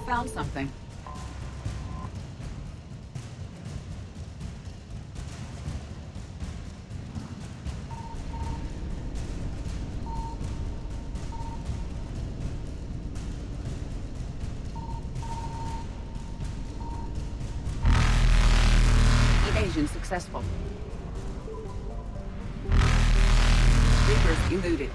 found something. Evasion successful. Reapers eluded.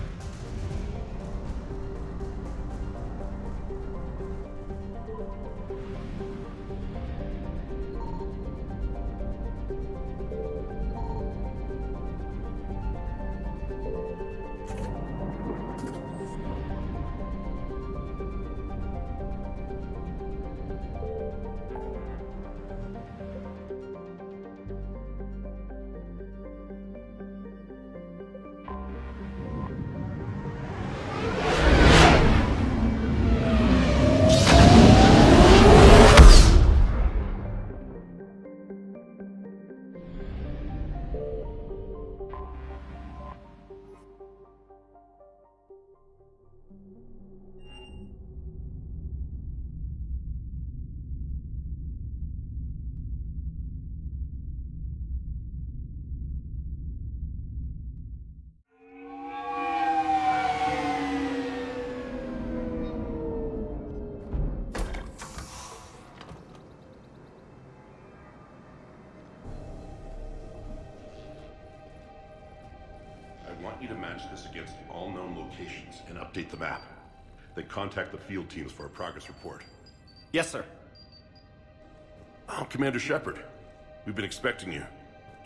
I want you to match this against all known locations and update the map. Then contact the field teams for a progress report. Yes, sir. Oh, Commander Shepard. We've been expecting you.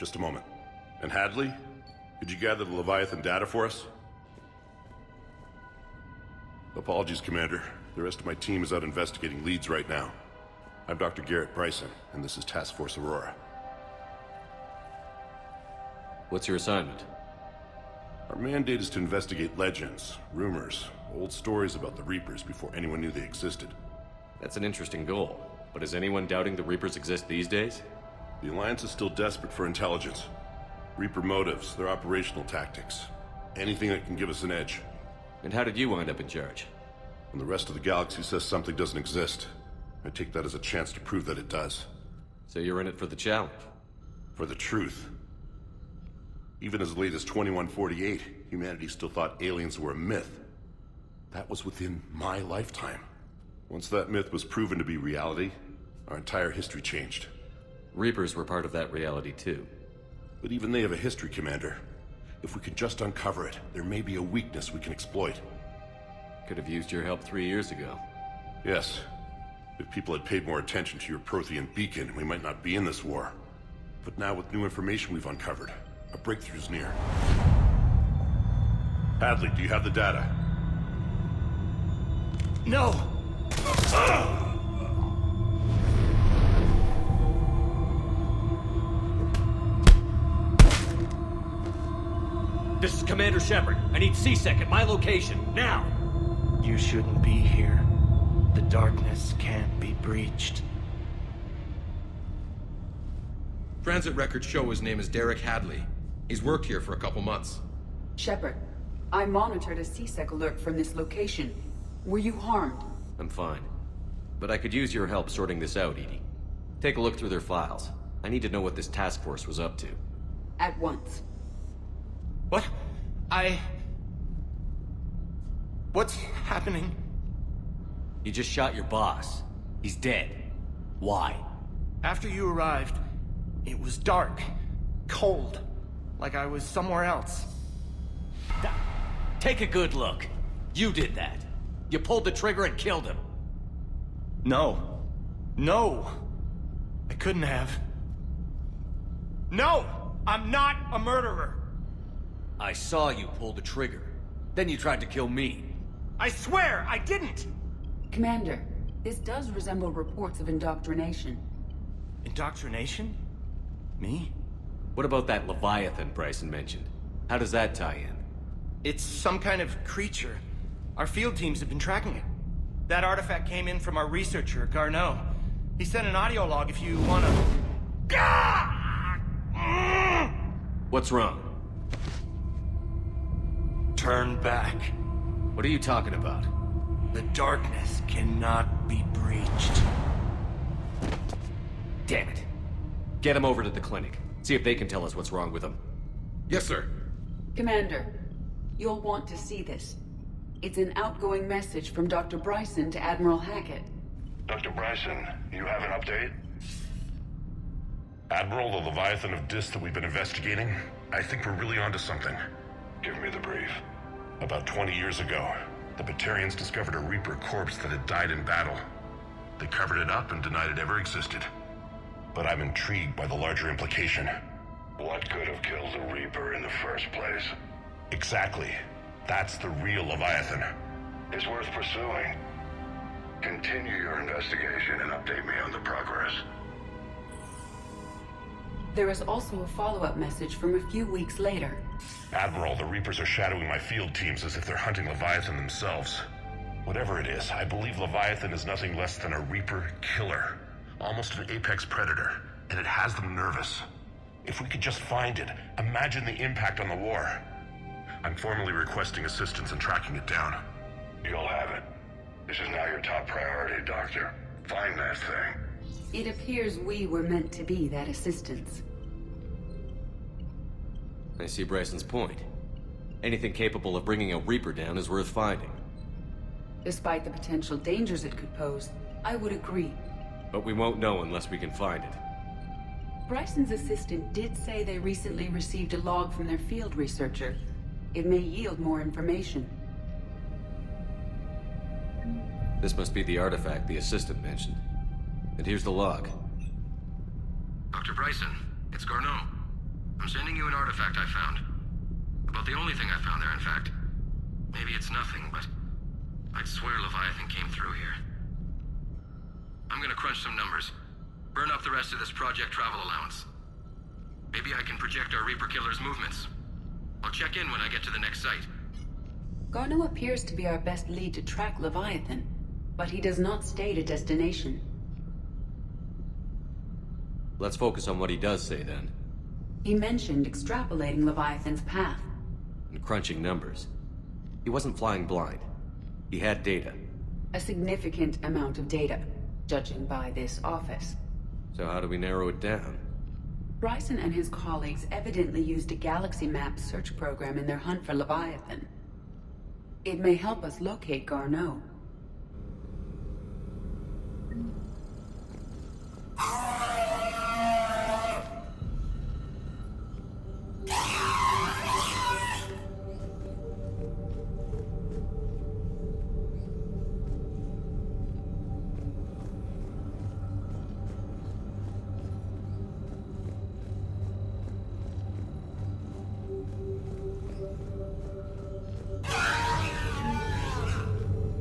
Just a moment. And Hadley? Could you gather the Leviathan data for us? Apologies, Commander. The rest of my team is out investigating leads right now. I'm Dr. Garrett Bryson, and this is Task Force Aurora. What's your assignment? Our mandate is to investigate legends, rumors, old stories about the Reapers before anyone knew they existed. That's an interesting goal, but is anyone doubting the Reapers exist these days? The Alliance is still desperate for intelligence. Reaper motives, their operational tactics. Anything that can give us an edge. And how did you wind up in charge? When the rest of the galaxy says something doesn't exist, I take that as a chance to prove that it does. So you're in it for the challenge? For the truth. Even as late as 2148, humanity still thought aliens were a myth. That was within my lifetime. Once that myth was proven to be reality, our entire history changed. Reapers were part of that reality too. But even they have a history, Commander. If we could just uncover it, there may be a weakness we can exploit. Could have used your help 3 years ago. Yes. If people had paid more attention to your Prothean beacon, we might not be in this war. But now with new information we've uncovered, a breakthrough's near. Hadley, do you have the data? No! This is Commander Shepard. I need C-Sec at my location, now! You shouldn't be here. The darkness can't be breached. Transit records show his name is Derek Hadley. He's worked here for a couple months. Shepard, I monitored a C-Sec alert from this location. Were you harmed? I'm fine. But I could use your help sorting this out, Edie. Take a look through their files. I need to know what this task force was up to. At once. What? What's happening? You just shot your boss. He's dead. Why? After you arrived, it was dark, cold, like I was somewhere else. Take a good look. You did that. You pulled the trigger and killed him. No. No! I couldn't have. No! I'm not a murderer! I saw you pull the trigger. Then you tried to kill me. I swear I didn't! Commander, this does resemble reports of indoctrination. Indoctrination? Me? What about that Leviathan Bryson mentioned? How does that tie in? It's some kind of creature. Our field teams have been tracking it. That artifact came in from our researcher, Garneau. He sent an audio log if you wanna... What's wrong? Turn back. What are you talking about? The darkness cannot be breached. Damn it. Get him over to the clinic. See if they can tell us what's wrong with him. Yes, sir. Commander, you'll want to see this. It's an outgoing message from Dr. Bryson to Admiral Hackett. Dr. Bryson, you have an update? Admiral, the Leviathan of Dis that we've been investigating, I think we're really onto something. Give me the brief. About 20 years ago, the Batarians discovered a Reaper corpse that had died in battle. They covered it up and denied it ever existed. But I'm intrigued by the larger implication. What could have killed the Reaper in the first place? Exactly. That's the real Leviathan. It's worth pursuing. Continue your investigation and update me on the progress. There is also a follow-up message from a few weeks later. Admiral, the Reapers are shadowing my field teams as if they're hunting Leviathan themselves. Whatever it is, I believe Leviathan is nothing less than a Reaper killer. Almost an apex predator, and it has them nervous. If we could just find it, imagine the impact on the war. I'm formally requesting assistance in tracking it down. You'll have it. This is now your top priority, Doctor. Find that thing. It appears we were meant to be that assistance. I see Bryson's point. Anything capable of bringing a Reaper down is worth finding. Despite the potential dangers it could pose, I would agree. But we won't know unless we can find it. Bryson's assistant did say they recently received a log from their field researcher. It may yield more information. This must be the artifact the assistant mentioned. And here's the log. Dr. Bryson, it's Garneau. I'm sending you an artifact I found. About the only thing I found there, in fact. Maybe it's nothing, but I'd swear Leviathan came through here. I'm gonna crunch some numbers. Burn up the rest of this project travel allowance. Maybe I can project our Reaper killer's movements. I'll check in when I get to the next site. Garneau appears to be our best lead to track Leviathan, but he does not state a destination. Let's focus on what he does say then. He mentioned extrapolating Leviathan's path. And crunching numbers. He wasn't flying blind. He had data. A significant amount of data, judging by this office. So how do we narrow it down? Bryson and his colleagues evidently used a galaxy map search program in their hunt for Leviathan. It may help us locate Garneau.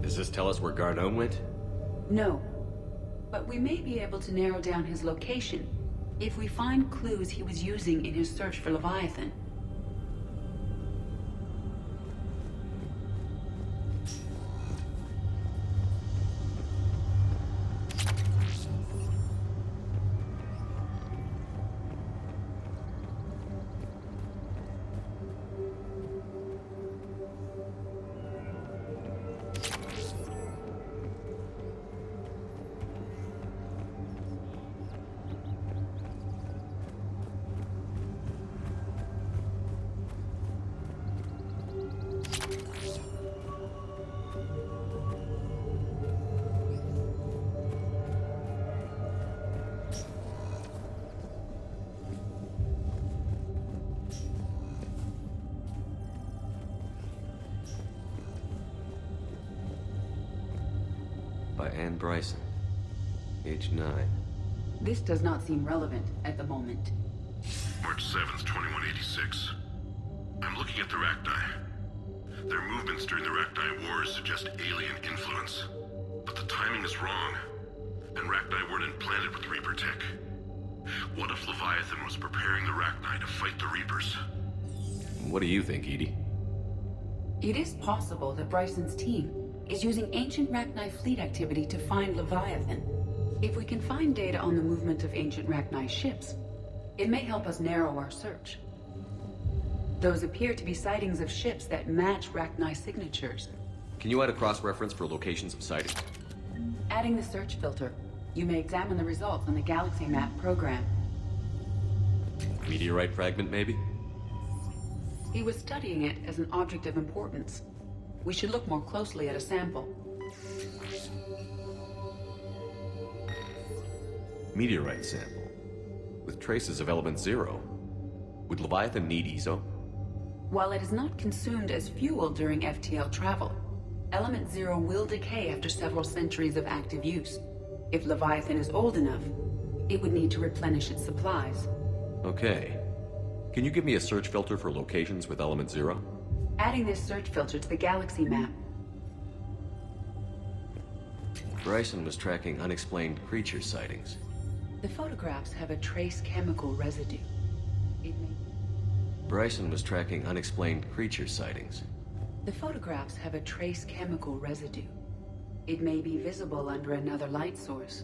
Does this tell us where Garneau went? No, but we may be able to narrow down his location if we find clues he was using in his search for Leviathan. By Anne Bryson. Age 9. This does not seem relevant at the moment. March 7th, 2186. I'm looking at the Rachni. Their movements during the Rachni Wars suggest alien influence. But the timing is wrong. And Rachni weren't implanted with Reaper tech. What if Leviathan was preparing the Rachni to fight the Reapers? What do you think, Edie? It is possible that Bryson's team is using ancient Rachni fleet activity to find Leviathan. If we can find data on the movement of ancient Rachni ships, it may help us narrow our search. Those appear to be sightings of ships that match Rachni signatures. Can you add a cross-reference for locations of sighting? Adding the search filter, you may examine the results on the galaxy map program. Meteorite fragment, maybe? He was studying it as an object of importance. We should look more closely at a sample. Meteorite sample. With traces of element 0. Would Leviathan need ESO? While it is not consumed as fuel during FTL travel, element 0 will decay after several centuries of active use. If Leviathan is old enough, it would need to replenish its supplies. Okay. Can you give me a search filter for locations with element 0? Adding this search filter to the galaxy map. Bryson was tracking unexplained creature sightings. The photographs have a trace chemical residue. It may... Bryson was tracking unexplained creature sightings. The photographs have a trace chemical residue. It may be visible under another light source.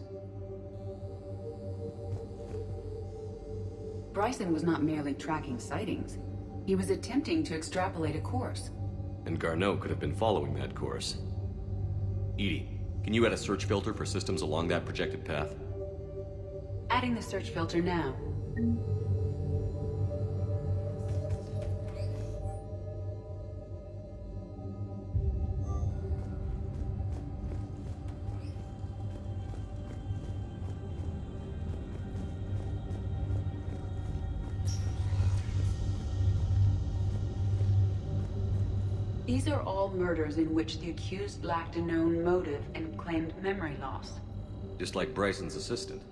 Bryson was not merely tracking sightings. He was attempting to extrapolate a course. And Garneau could have been following that course. Edie, can you add a search filter for systems along that projected path? Adding the search filter now. These are all murders in which the accused lacked a known motive and claimed memory loss. Just like Bryson's assistant.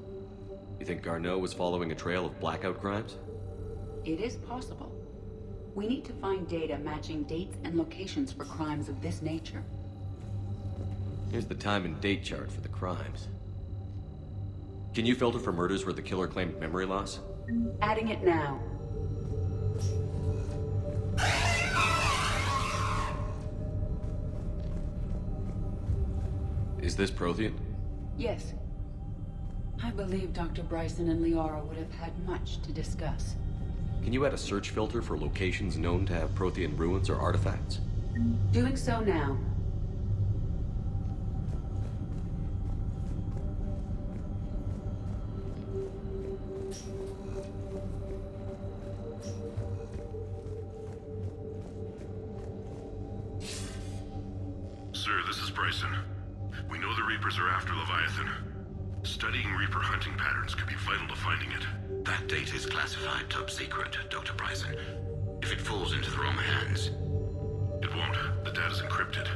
You think Garneau was following a trail of blackout crimes? It is possible. We need to find data matching dates and locations for crimes of this nature. Here's the time and date chart for the crimes. Can you filter for murders where the killer claimed memory loss? Adding it now. Is this Prothean? Yes. I believe Dr. Bryson and Liara would have had much to discuss. Can you add a search filter for locations known to have Prothean ruins or artifacts? Doing so now. Sir, this is Bryson. We know the Reapers are after Leviathan. Studying Reaper hunting patterns could be vital to finding it. That data is classified top secret, Dr. Bryson. If it falls into the wrong hands... It won't. The data's encrypted.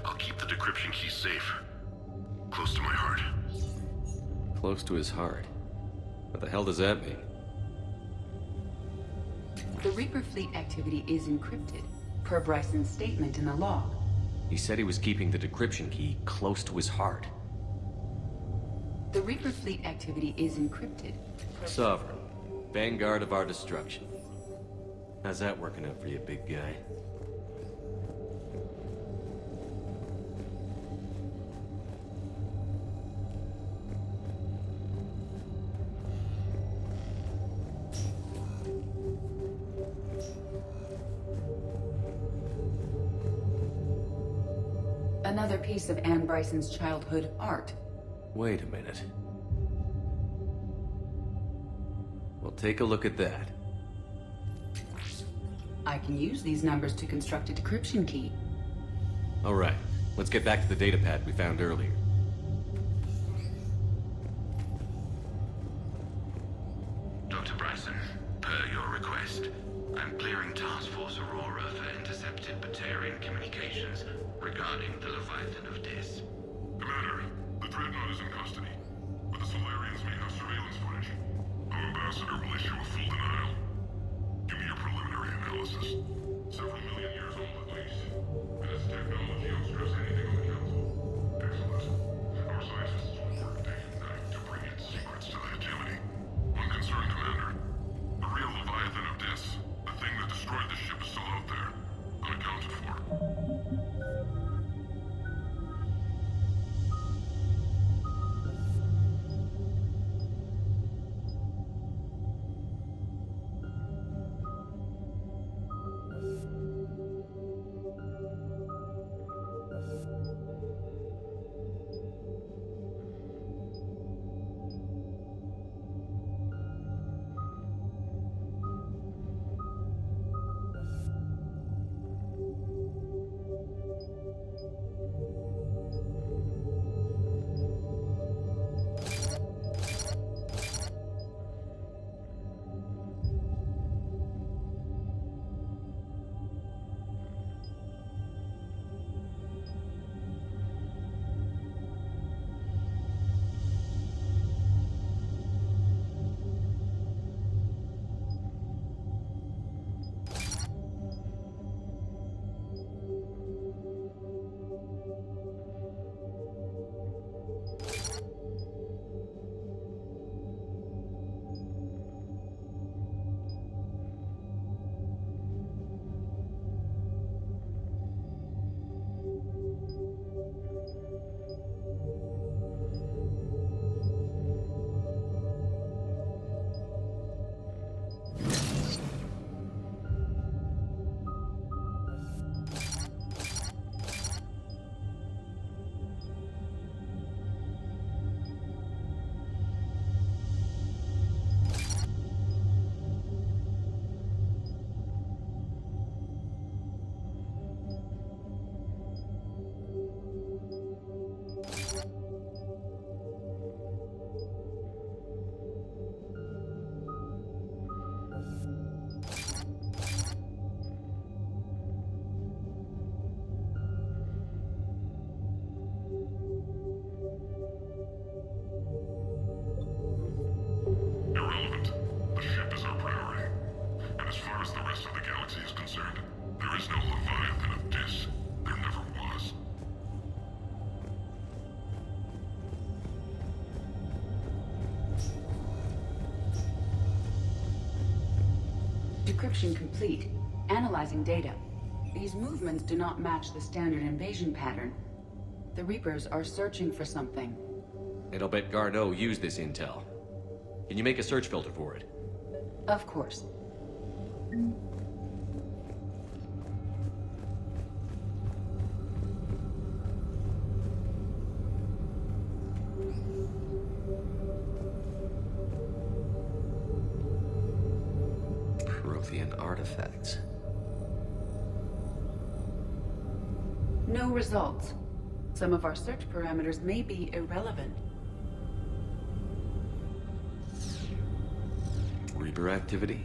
I'll keep the decryption key safe. Close to my heart. Close to his heart. What the hell does that mean? The Reaper fleet activity is encrypted, per Bryson's statement in the log. He said he was keeping the decryption key close to his heart. The Reaper fleet activity is encrypted. Sovereign. Vanguard of our destruction. How's that working out for you, big guy? Another piece of Anne Bryson's childhood art. Wait a minute. Well, take a look at that. I can use these numbers to construct a decryption key. All right, let's get back to the datapad we found earlier. Dr. Bryson, per your request, I'm clearing Task Force Aurora for intercepted Batarian communications regarding the Leviathan of Dis. Commander, the Dreadnought is in custody, but the Solarians may have surveillance footage. Our ambassador will issue a full denial. Give me your preliminary analysis. Several million years old at least. And its technology outstrips anything on the Council. Excellent. Our scientists will work day and night to bring its secrets to the hegemony. One concern, Commander. The real Leviathan of Dis, the thing that destroyed the ship, is still out there. Unaccounted for. Decryption complete. Analyzing data. These movements do not match the standard invasion pattern. The Reapers are searching for something. And I'll bet Garneau used this intel. Can you make a search filter for it? Of course. Prothean artifacts. No results. Some of our search parameters may be irrelevant. Reaper activity?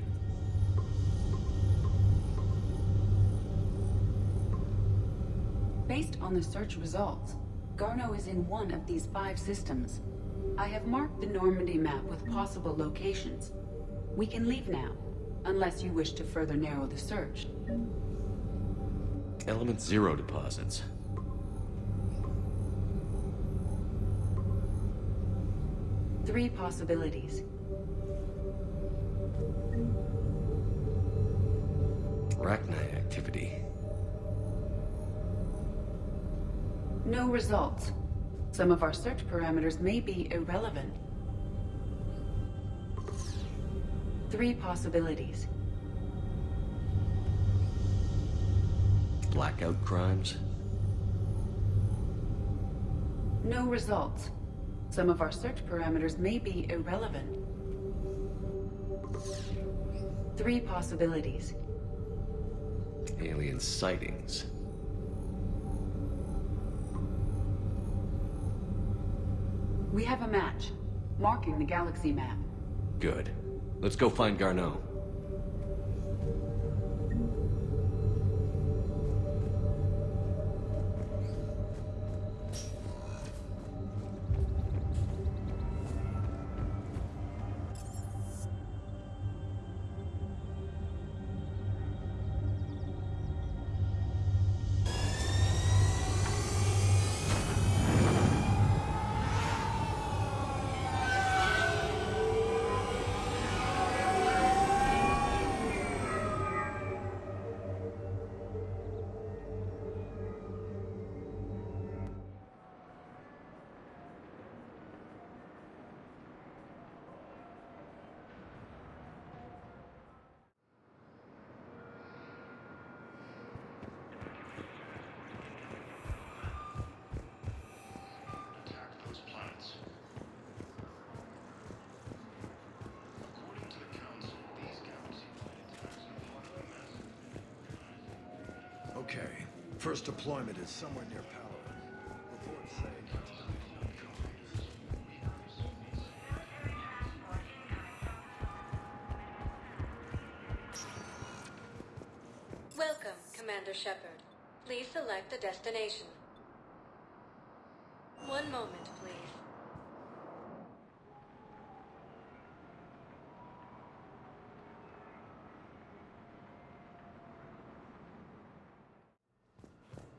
Based on the search results, Garneau is in one of these 5 systems. I have marked the Normandy map with possible locations. We can leave now, unless you wish to further narrow the search. Element 0 deposits. Three possibilities. Arachnite activity. No results. Some of our search parameters may be irrelevant. Three possibilities. Blackout crimes. No results. Some of our search parameters may be irrelevant. Three possibilities. Alien sightings. We have a match, marking the galaxy map. Good. Let's go find Garneau. Okay. First deployment is somewhere near Palo. Reports say... Welcome, Commander Shepard. Please select a destination. One moment, please.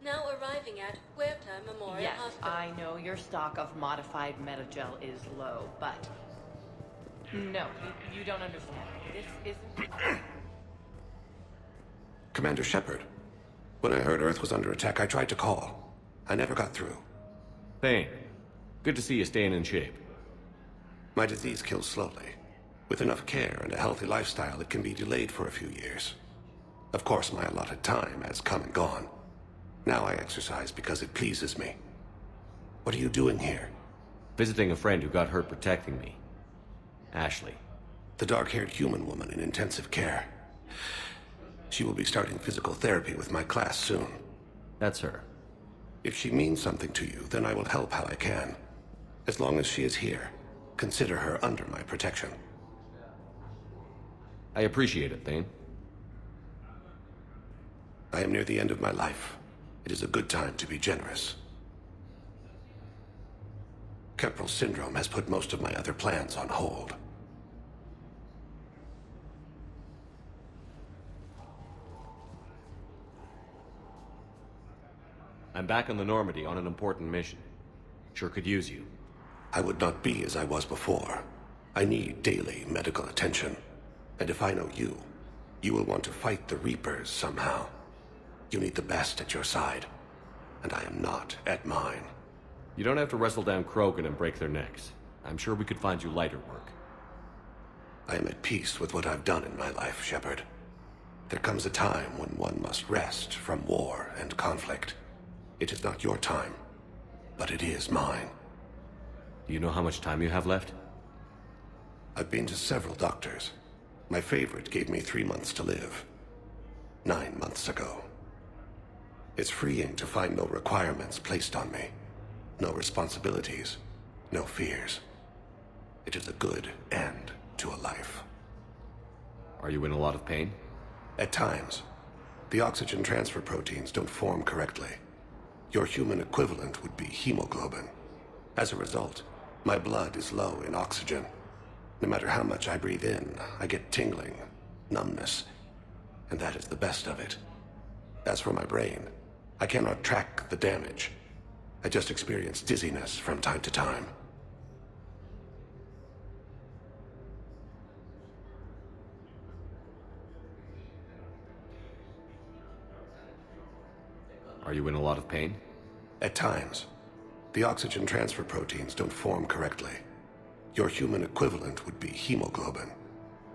Now arriving at Huerta Memorial Yes, Hospital. I know your stock of modified metagel is low, but... No, you don't understand. This isn't... Commander Shepard. When I heard Earth was under attack, I tried to call. I never got through. Thane, good to see you staying in shape. My disease kills slowly. With enough care and a healthy lifestyle, it can be delayed for a few years. Of course, my allotted time has come and gone. Now I exercise because it pleases me. What are you doing here? Visiting a friend who got hurt protecting me. Ashley. The dark-haired human woman in intensive care. She will be starting physical therapy with my class soon. That's her. If she means something to you, then I will help how I can. As long as she is here, consider her under my protection. I appreciate it, Thane. I am near the end of my life. It is a good time to be generous. Kemperl syndrome has put most of my other plans on hold. I'm back on the Normandy on an important mission. Sure could use you. I would not be as I was before. I need daily medical attention. And if I know you, You will want to fight the Reapers somehow. You need the best at your side, and I am not at mine. You don't have to wrestle down Krogan and break their necks. I'm sure we could find you lighter work. I am at peace with what I've done in my life, Shepard. There comes a time when one must rest from war and conflict. It is not your time, but it is mine. Do you know how much time you have left? I've been to several doctors. My favorite gave me 3 months to live. 9 months ago. It's freeing to find no requirements placed on me. No responsibilities. No fears. It is a good end to a life. Are you in a lot of pain? At times. The oxygen transfer proteins don't form correctly. Your human equivalent would be hemoglobin. As a result, my blood is low in oxygen. No matter how much I breathe in, I get tingling, numbness, and that is the best of it. As for my brain, I cannot track the damage. I just experience dizziness from time to time. Are you in a lot of pain? At times. The oxygen transfer proteins don't form correctly. Your human equivalent would be hemoglobin.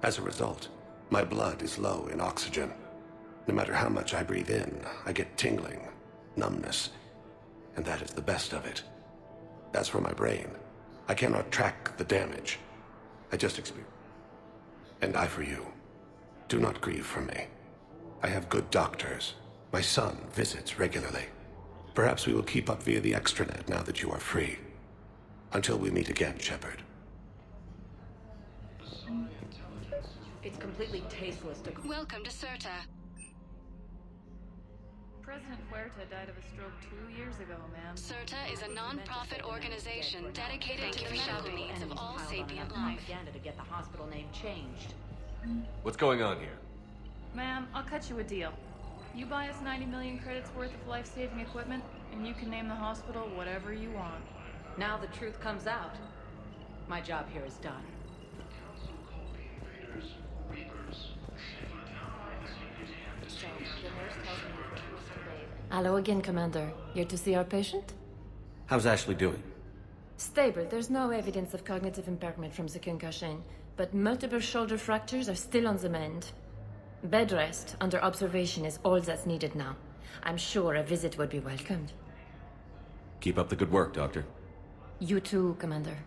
As a result, my blood is low in oxygen. No matter how much I breathe in, I get tingling, numbness, and that is the best of it. As for my brain, I cannot track the damage. I just experience. And I for you. Do not grieve for me. I have good doctors. My son visits regularly. Perhaps we will keep up via the extranet now that you are free. Until we meet again, Shepard. It's completely tasteless to... Welcome to CERTA. President Huerta died of a stroke 2 years ago, ma'am. CERTA is a non-profit organization dedicated to the medical needs of all sapient life. Propaganda to get the hospital name changed. What's going on here? Ma'am, I'll cut you a deal. You buy us 90 million credits worth of life-saving equipment, and you can name the hospital whatever you want. Now the truth comes out. My job here is done. Hello again, Commander. Here to see our patient? How's Ashley doing? Stable. There's no evidence of cognitive impairment from the concussion, but multiple shoulder fractures are still on the mend. Bed rest under observation is all that's needed now. I'm sure a visit would be welcomed. Keep up the good work, Doctor. You too, Commander.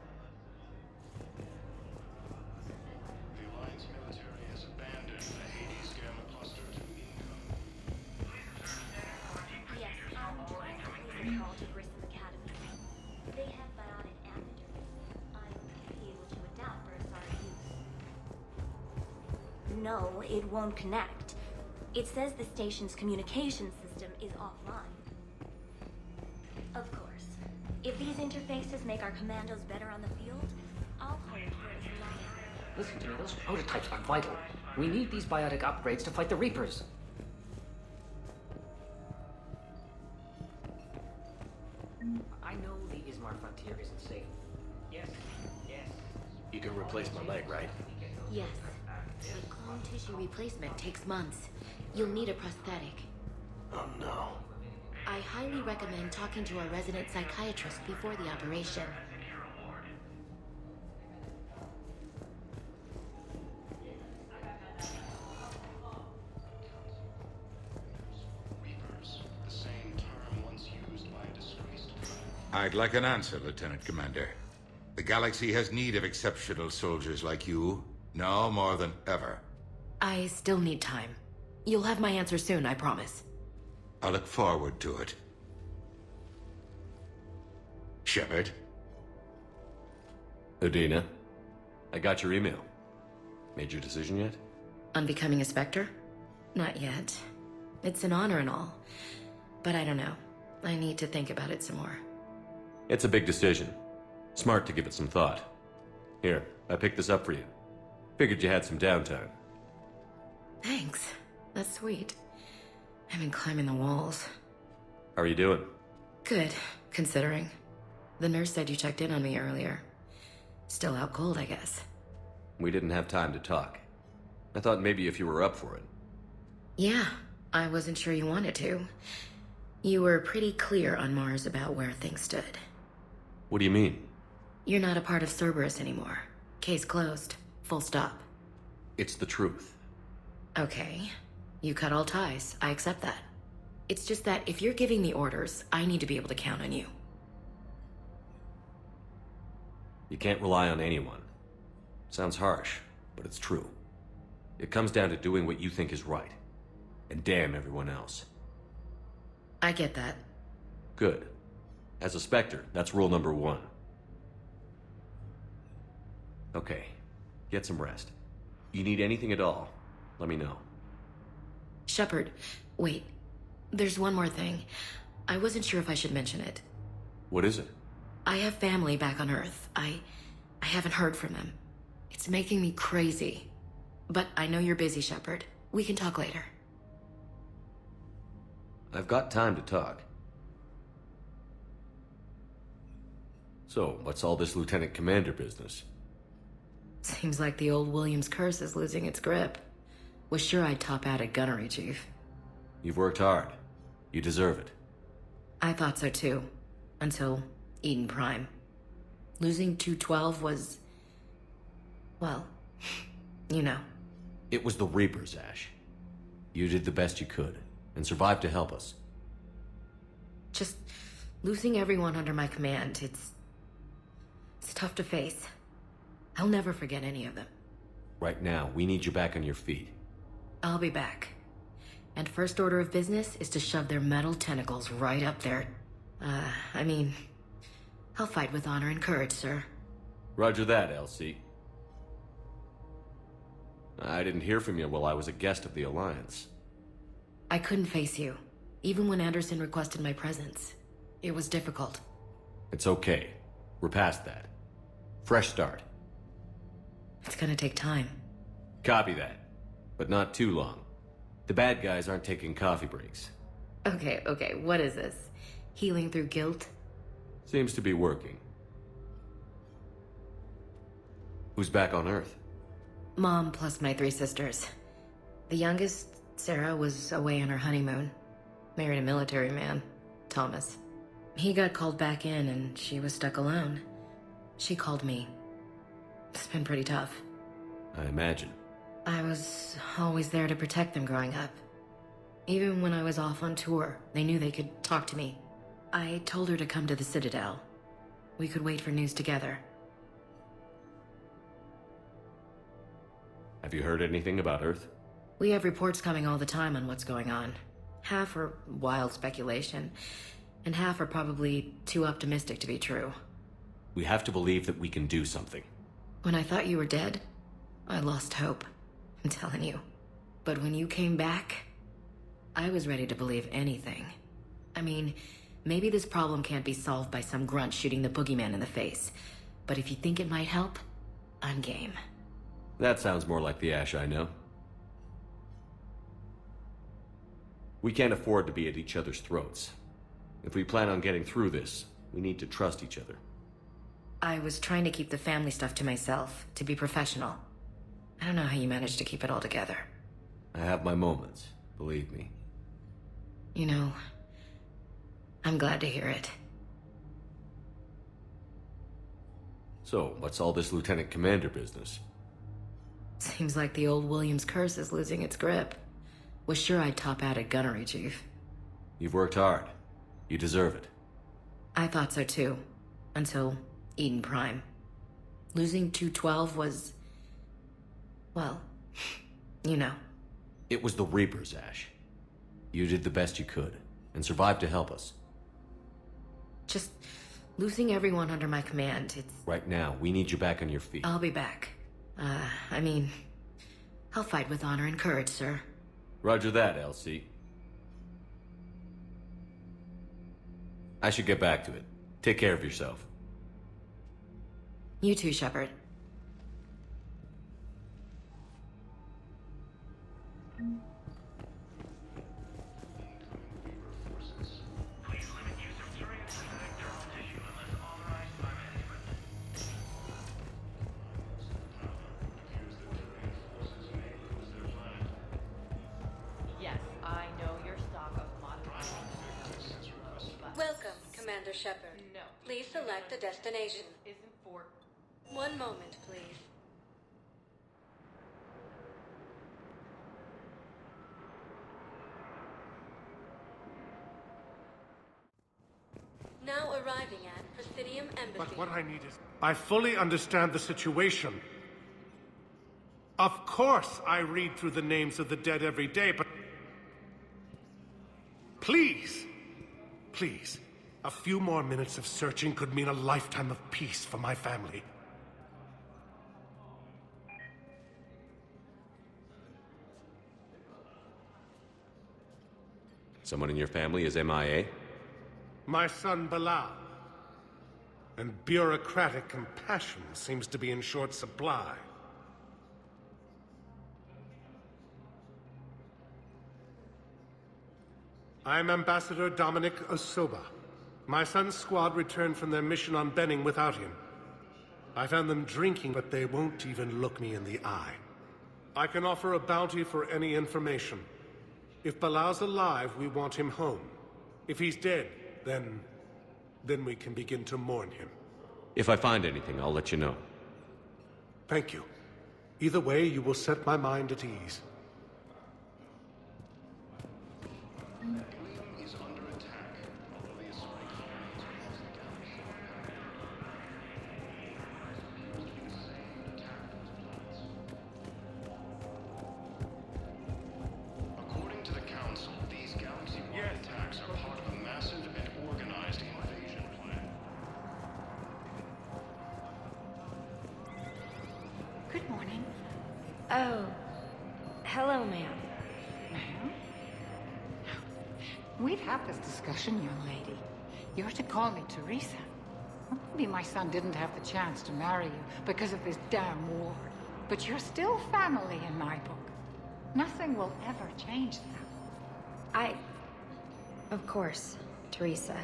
No, it won't connect. It says the station's communication system is offline. Of course. If these interfaces make our commandos better on the field, I'll hold for as long as... Listen to me, those prototypes are vital. We need these biotic upgrades to fight the Reapers. I know the Ismar frontier isn't safe. Yes, yes. You can replace my leg, right? Yes. But clone tissue replacement takes months. You'll need a prosthetic. Oh no. I highly recommend talking to a resident psychiatrist before the operation. I'd like an answer, Lieutenant Commander. The galaxy has need of exceptional soldiers like you, now more than ever. I still need time. You'll have my answer soon, I promise. I look forward to it. Shepard? Udina, I got your email. Made your decision yet? On becoming a Spectre? Not yet. It's an honor and all. But I don't know. I need to think about it some more. It's a big decision. Smart to give it some thought. Here, I picked this up for you. Figured you had some downtime. Thanks. That's sweet. I've been climbing the walls. How are you doing? Good, considering. The nurse said you checked in on me earlier. Still out cold, I guess. We didn't have time to talk. I thought maybe if you were up for it. Yeah, I wasn't sure you wanted to. You were pretty clear on Mars about where things stood. What do you mean? You're not a part of Cerberus anymore. Case closed. Full stop. It's the truth. Okay. You cut all ties. I accept that. It's just that if you're giving me orders, I need to be able to count on you. You can't rely on anyone. Sounds harsh, but it's true. It comes down to doing what you think is right. And damn everyone else. I get that. Good. As a Spectre, that's rule number 1. Okay, get some rest. You need anything at all, let me know. Shepard, wait. There's one more thing. I wasn't sure if I should mention it. What is it? I have family back on Earth. I haven't heard from them. It's making me crazy. But I know you're busy, Shepard. We can talk later. I've got time to talk. So, what's all this Lieutenant Commander business? Seems like the old Williams curse is losing its grip. Was sure I'd top out at gunnery, Chief. You've worked hard. You deserve it. I thought so too. Until Eden Prime. Losing 212 was... well, you know. It was the Reapers, Ash. You did the best you could, and survived to help us. Just losing everyone under my command, it's tough to face. I'll never forget any of them. Right now, we need you back on your feet. I'll be back. And first order of business is to shove their metal tentacles right up there. I'll fight with honor and courage, sir. Roger that, LC. I didn't hear from you while I was a guest of the Alliance. I couldn't face you, even when Anderson requested my presence. It was difficult. It's okay. We're past that. Fresh start. It's gonna take time. Copy that. But not too long. The bad guys aren't taking coffee breaks. Okay, what is this? Healing through guilt? Seems to be working. Who's back on Earth? Mom plus my 3 sisters. The youngest, Sarah, was away on her honeymoon. Married a military man, Thomas. He got called back in and she was stuck alone. She called me. It's been pretty tough. I imagine. I was always there to protect them growing up. Even when I was off on tour, they knew they could talk to me. I told her to come to the Citadel. We could wait for news together. Have you heard anything about Earth? We have reports coming all the time on what's going on. Half are wild speculation, and half are probably too optimistic to be true. We have to believe that we can do something. When I thought you were dead, I lost hope. I'm telling you. But when you came back, I was ready to believe anything. I mean, maybe this problem can't be solved by some grunt shooting the boogeyman in the face. But if you think it might help, I'm game. That sounds more like the Ash I know. We can't afford to be at each other's throats. If we plan on getting through this, we need to trust each other. I was trying to keep the family stuff to myself, to be professional. I don't know how you managed to keep it all together. I have my moments, believe me. You know, I'm glad to hear it. So, what's all this Lieutenant Commander business? Seems like the old Williams curse is losing its grip. Was sure I'd top out at gunnery, Chief. You've worked hard. You deserve it. I thought so too. Until Eden Prime. Losing 212 was... well, you know. It was the Reapers, Ash. You did the best you could, and survived to help us. Just losing everyone under my command, it's... Right now, we need you back on your feet. I'll be back. I'll fight with honor and courage, sir. Roger that, LC. I should get back to it. Take care of yourself. You too, Shepard. Commander Shepard. No. Please select a destination. Isn't for... One moment, please. Now arriving at Presidium Embassy. But what I need is... I fully understand the situation. Of course I read through the names of the dead every day, but... Please! Please. A few more minutes of searching could mean a lifetime of peace for my family. Someone in your family is MIA? My son Bilal. And bureaucratic compassion seems to be in short supply. I'm Ambassador Dominic Osoba. My son's squad returned from their mission on Benning without him. I found them drinking, but they won't even look me in the eye. I can offer a bounty for any information. If Bilal's alive, we want him home. If he's dead, then we can begin to mourn him. If I find anything, I'll let you know. Thank you. Either way, you will set my mind at ease. According to the Council, these galaxy-wide attacks are part of a massive and organized invasion plan. Good morning. Oh. Hello, ma'am. Ma'am? We've had this discussion, young lady. You're to call me Teresa. Maybe my son didn't have the chance to marry you because of this damn war. But you're still family in my book. Nothing will ever change that. Of course, Teresa.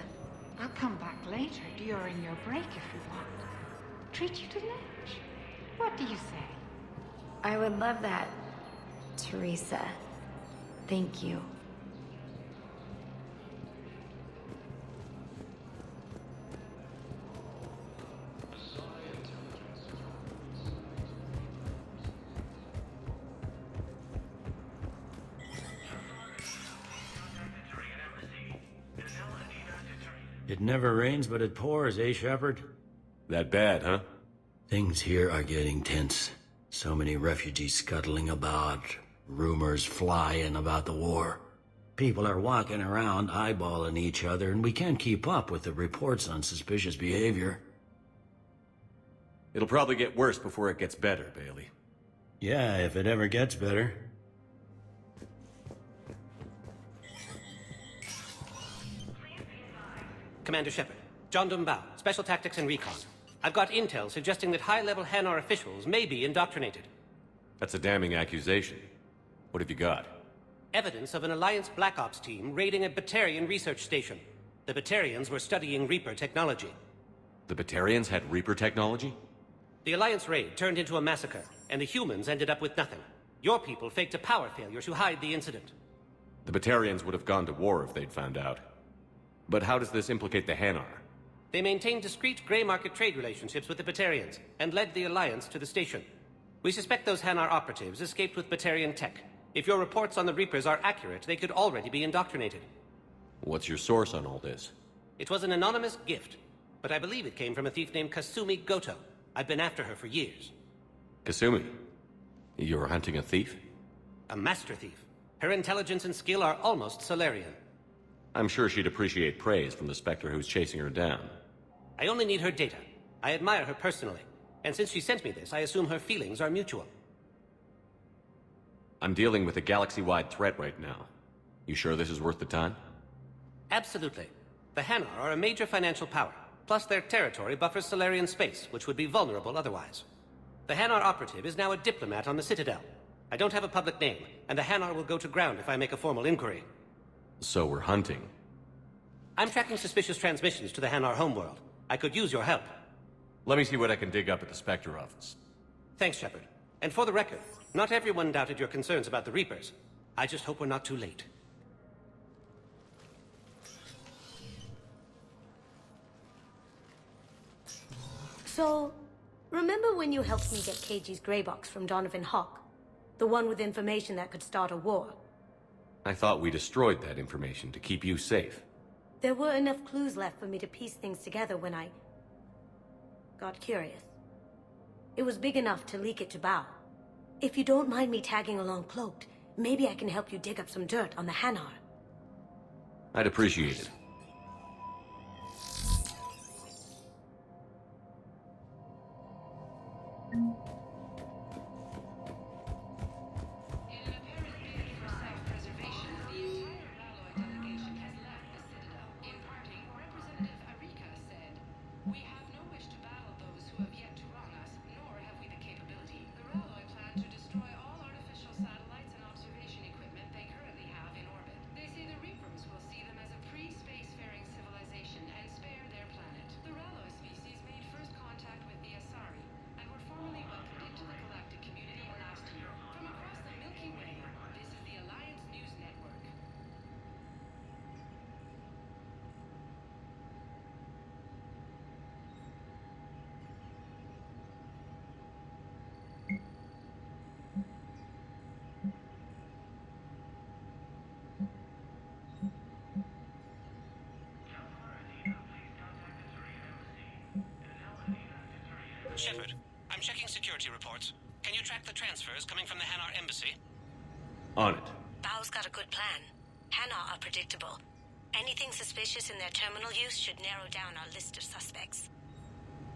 I'll come back later during your break if you want. Treat you to lunch. What do you say? I would love that, Teresa. Thank you. It never rains, but it pours, eh, Shepard? That bad, huh? Things here are getting tense. So many refugees scuttling about, rumors flying about the war. People are walking around eyeballing each other, and we can't keep up with the reports on suspicious behavior. It'll probably get worse before it gets better, Bailey. Yeah, if it ever gets better. Commander Shepard, John Dumbao, Special Tactics and Recon. I've got intel suggesting that high-level Hanar officials may be indoctrinated. That's a damning accusation. What have you got? Evidence of an Alliance Black Ops team raiding a Batarian research station. The Batarians were studying Reaper technology. The Batarians had Reaper technology? The Alliance raid turned into a massacre, and the humans ended up with nothing. Your people faked a power failure to hide the incident. The Batarians would have gone to war if they'd found out. But how does this implicate the Hanar? They maintained discreet gray market trade relationships with the Batarians, and led the Alliance to the station. We suspect those Hanar operatives escaped with Batarian tech. If your reports on the Reapers are accurate, they could already be indoctrinated. What's your source on all this? It was an anonymous gift, but I believe it came from a thief named Kasumi Goto. I've been after her for years. Kasumi? You're hunting a thief? A master thief. Her intelligence and skill are almost Solarian. I'm sure she'd appreciate praise from the Spectre who's chasing her down. I only need her data. I admire her personally. And since she sent me this, I assume her feelings are mutual. I'm dealing with a galaxy-wide threat right now. You sure this is worth the time? Absolutely. The Hanar are a major financial power. Plus their territory buffers Solarian space, which would be vulnerable otherwise. The Hanar operative is now a diplomat on the Citadel. I don't have a public name, and the Hanar will go to ground if I make a formal inquiry. So we're hunting. I'm tracking suspicious transmissions to the Hanar homeworld. I could use your help. Let me see what I can dig up at the Spectre office. Thanks, Shepard. And for the record, not everyone doubted your concerns about the Reapers. I just hope we're not too late. So, remember when you helped me get KG's grey box from Donovan Hawk? The one with information that could start a war? I thought we destroyed that information to keep you safe. There were enough clues left for me to piece things together when I got curious. It was big enough to leak it to Bao. If you don't mind me tagging along cloaked, maybe I can help you dig up some dirt on the Hanar. I'd appreciate it. Shepard, I'm checking security reports. Can you track the transfers coming from the Hanar embassy? On it. Bao's got a good plan. Hanar are predictable. Anything suspicious in their terminal use should narrow down our list of suspects.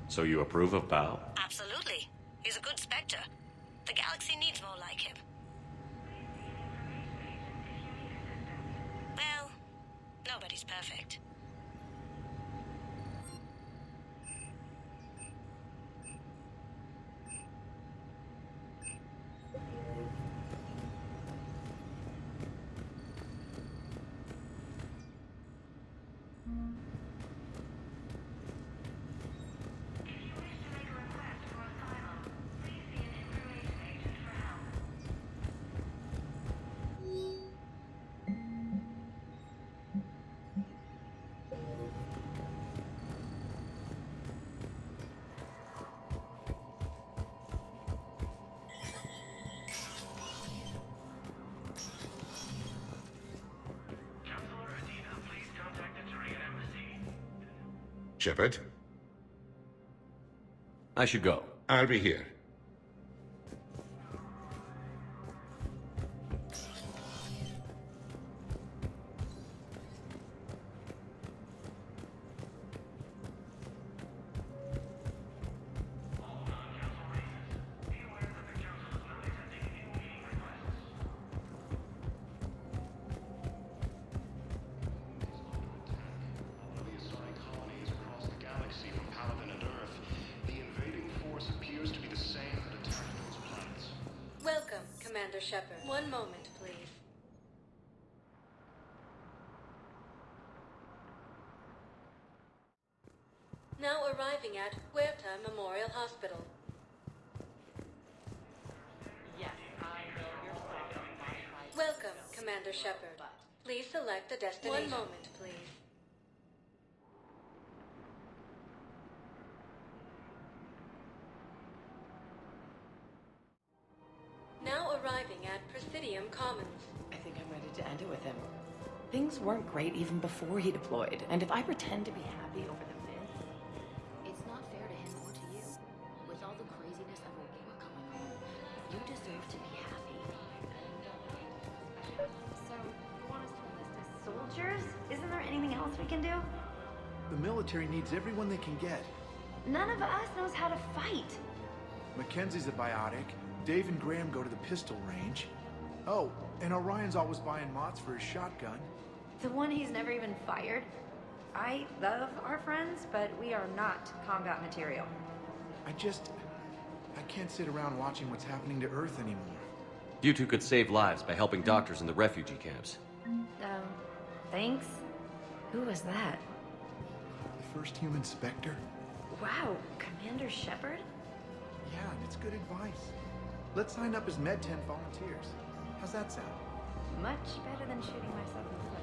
So you approve of Bao? Absolutely. He's a good Spectre. The galaxy needs more like him. Well, nobody's perfect. Shepard? I should go. I'll be here. Welcome, Commander Shepard. One moment, please. Now arriving at Huerta Memorial Hospital. Yes, I know you're sorry. Welcome, Commander Shepard. Please select a destination. One moment, please. Now arriving at Presidium Commons. I think I'm ready to end it with him. Things weren't great even before he deployed, and if I pretend to be happy over the myth... It's not fair to him or to you. With all the craziness of a war going on, you deserve to be happy. So, you want us to enlist as soldiers? Isn't there anything else we can do? The military needs everyone they can get. None of us knows how to fight. Mackenzie's a biotic. Dave and Graham go to the pistol range. Oh, and Orion's always buying mods for his shotgun. The one he's never even fired? I love our friends, but we are not combat material. I can't sit around watching what's happening to Earth anymore. You two could save lives by helping doctors in the refugee camps. Thanks? Who was that? The first human Spectre? Wow, Commander Shepard? Yeah, and it's good advice. Let's sign up as Med 10 volunteers. How's that sound? Much better than shooting myself in the foot.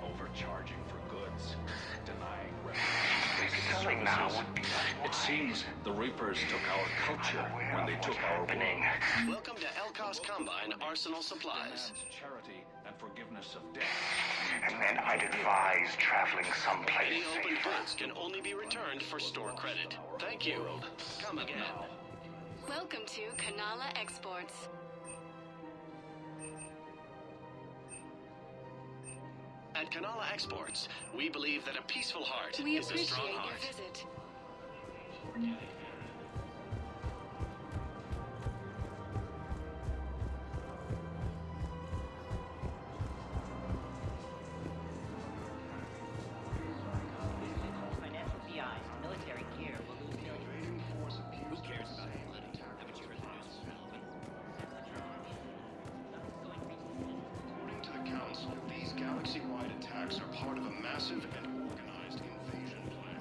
Overcharging for goods, denying revenue. doing now would be it seems the Reapers took our culture when they took our world. Welcome to Elkos Combine Arsenal Supplies. Charity and forgiveness of debt. And then I'd advise traveling someplace Any open safer. goods can only be returned for store credit. Thank you. Come again. Welcome to Kanala Exports. At Kanala Exports, we believe that a peaceful heart We is a strong appreciate heart. your visit. Financial BIs, military gear will lose millions. Who cares about money? Haven't you heard the news? According to the Council, these galaxy-wide attacks are part of a massive and organized invasion plan.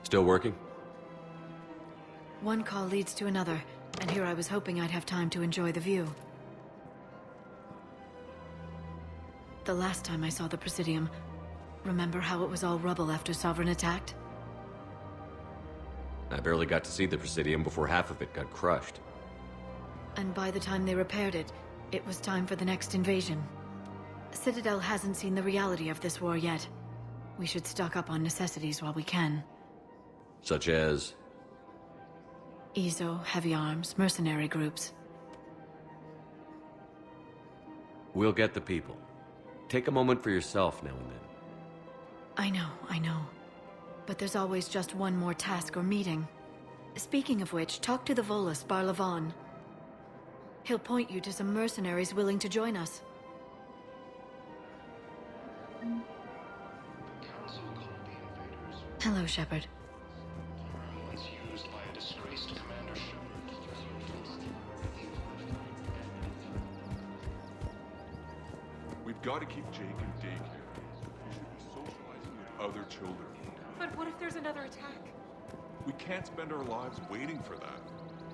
Still working? One call leads to another, and here I was hoping I'd have time to enjoy the view. The last time I saw the Presidium, remember how it was all rubble after Sovereign attacked? I barely got to see the Presidium before half of it got crushed. And by the time they repaired it, it was time for the next invasion. Citadel hasn't seen the reality of this war yet. We should stock up on necessities while we can. Such as? EZO, heavy arms, mercenary groups. We'll get the people. Take a moment for yourself now and then. I know. But there's always just one more task or meeting. Speaking of which, talk to the Volus, Barlavon. He'll point you to some mercenaries willing to join us. Hello, Shepard. Once used by a disgraced Commander Shepard. We've got to keep Jake in daycare. He should be socializing with other children. But what if there's another attack? We can't spend our lives waiting for that.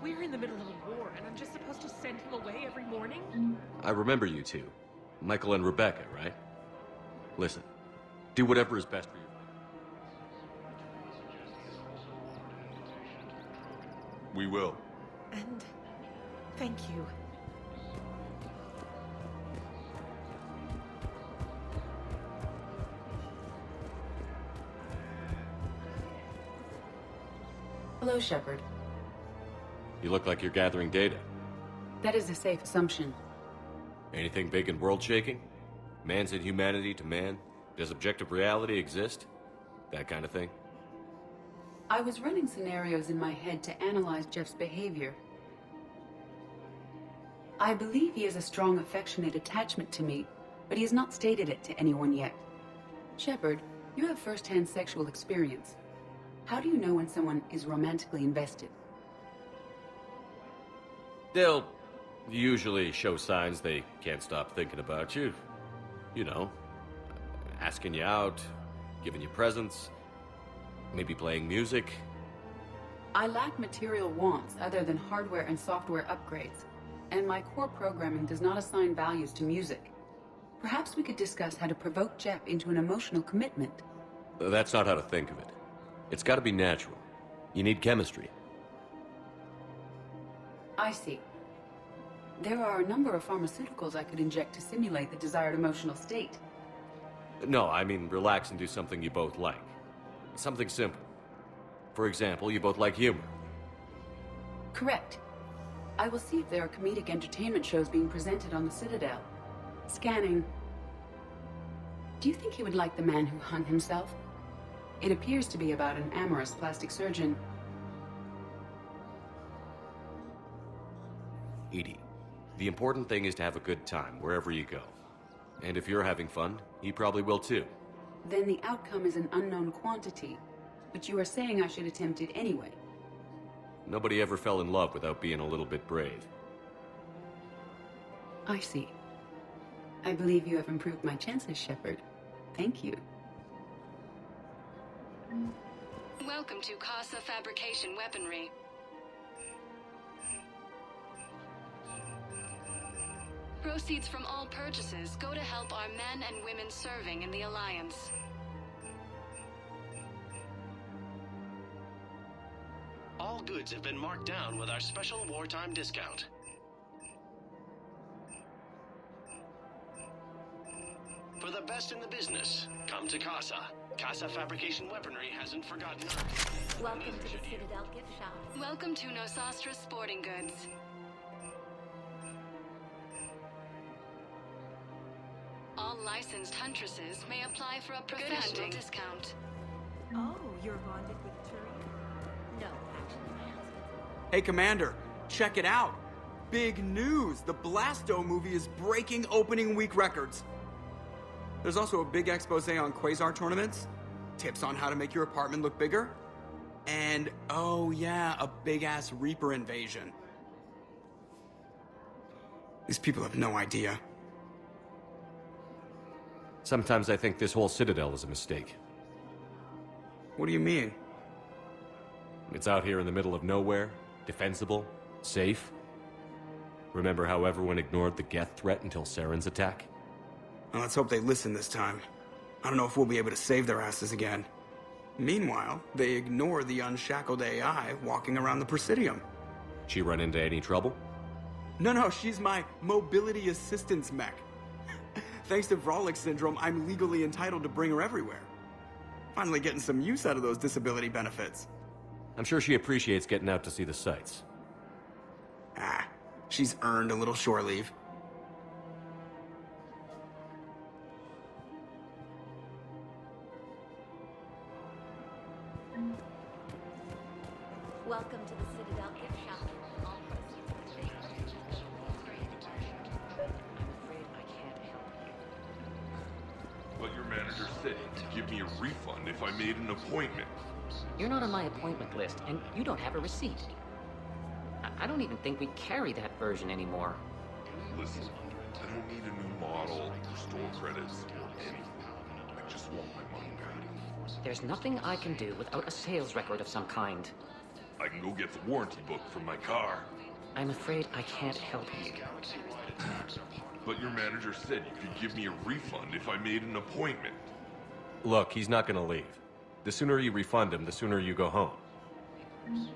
We're in the middle of a war, and I'm just supposed to send him away every morning? I remember you two. Michael and Rebecca, right? Listen, do whatever is best for you. We will. And thank you. Hello, Shepard. You look like you're gathering data. That is a safe assumption. Anything big and world-shaking? Man's inhumanity to man? Does objective reality exist? That kind of thing? I was running scenarios in my head to analyze Jeff's behavior. I believe he has a strong affectionate attachment to me, but he has not stated it to anyone yet. Shepard, you have first-hand sexual experience. How do you know when someone is romantically invested? They'll usually show signs they can't stop thinking about you. You know, asking you out, giving you presents, maybe playing music. I lack material wants other than hardware and software upgrades, and my core programming does not assign values to music. Perhaps we could discuss how to provoke Jeff into an emotional commitment. That's not how to think of it. It's got to be natural. You need chemistry. I see. There are a number of pharmaceuticals I could inject to simulate the desired emotional state. No, I mean relax and do something you both like. Something simple. For example, you both like humor. Correct. I will see if there are comedic entertainment shows being presented on the Citadel. Scanning. Do you think he would like The Man Who Hung Himself? It appears to be about an amorous plastic surgeon. Edie, the important thing is to have a good time wherever you go. And if you're having fun, he probably will too. Then the outcome is an unknown quantity. But you are saying I should attempt it anyway. Nobody ever fell in love without being a little bit brave. I see. I believe you have improved my chances, Shepard. Thank you. Welcome to Casa Fabrication Weaponry. Proceeds from all purchases go to help our men and women serving in the Alliance. have been marked down with our special wartime discount. For the best in the business, come to Casa. Casa Fabrication Weaponry hasn't forgotten us. Welcome to the Citadel gift shop. Welcome to Nosastra Sporting Goods. All licensed huntresses may apply for a professional discount. Oh, you're bonded with Turi? No, actually, my husband. Hey, Commander, check it out. Big news! The Blasto movie is breaking opening week records. There's also a big expose on Quasar tournaments, tips on how to make your apartment look bigger, and, oh yeah, a big-ass Reaper invasion. These people have no idea. Sometimes I think this whole Citadel is a mistake. What do you mean? It's out here in the middle of nowhere, defensible, safe. Remember how everyone ignored the Geth threat until Saren's attack? Well, let's hope they listen this time. I don't know if we'll be able to save their asses again. Meanwhile, they ignore the unshackled AI walking around the Presidium. She run into any trouble? No, she's my mobility assistance mech. Thanks to Vrolic syndrome, I'm legally entitled to bring her everywhere. Finally getting some use out of those disability benefits. I'm sure she appreciates getting out to see the sights. She's earned a little shore leave. Welcome to the Citadel gift shop. All proceeds will be I'm afraid I can't help you. But your manager said he could give me a refund if I made an appointment. You're not on my appointment list, and you don't have a receipt. I don't even think we carry that version anymore. Listen, I don't need a new model, store credits, or anything. I just want my money back. There's nothing I can do without a sales record of some kind. I can go get the warranty book from my car. I'm afraid I can't help you. But your manager said you could give me a refund if I made an appointment. Look, he's not gonna leave. The sooner you refund him, the sooner you go home.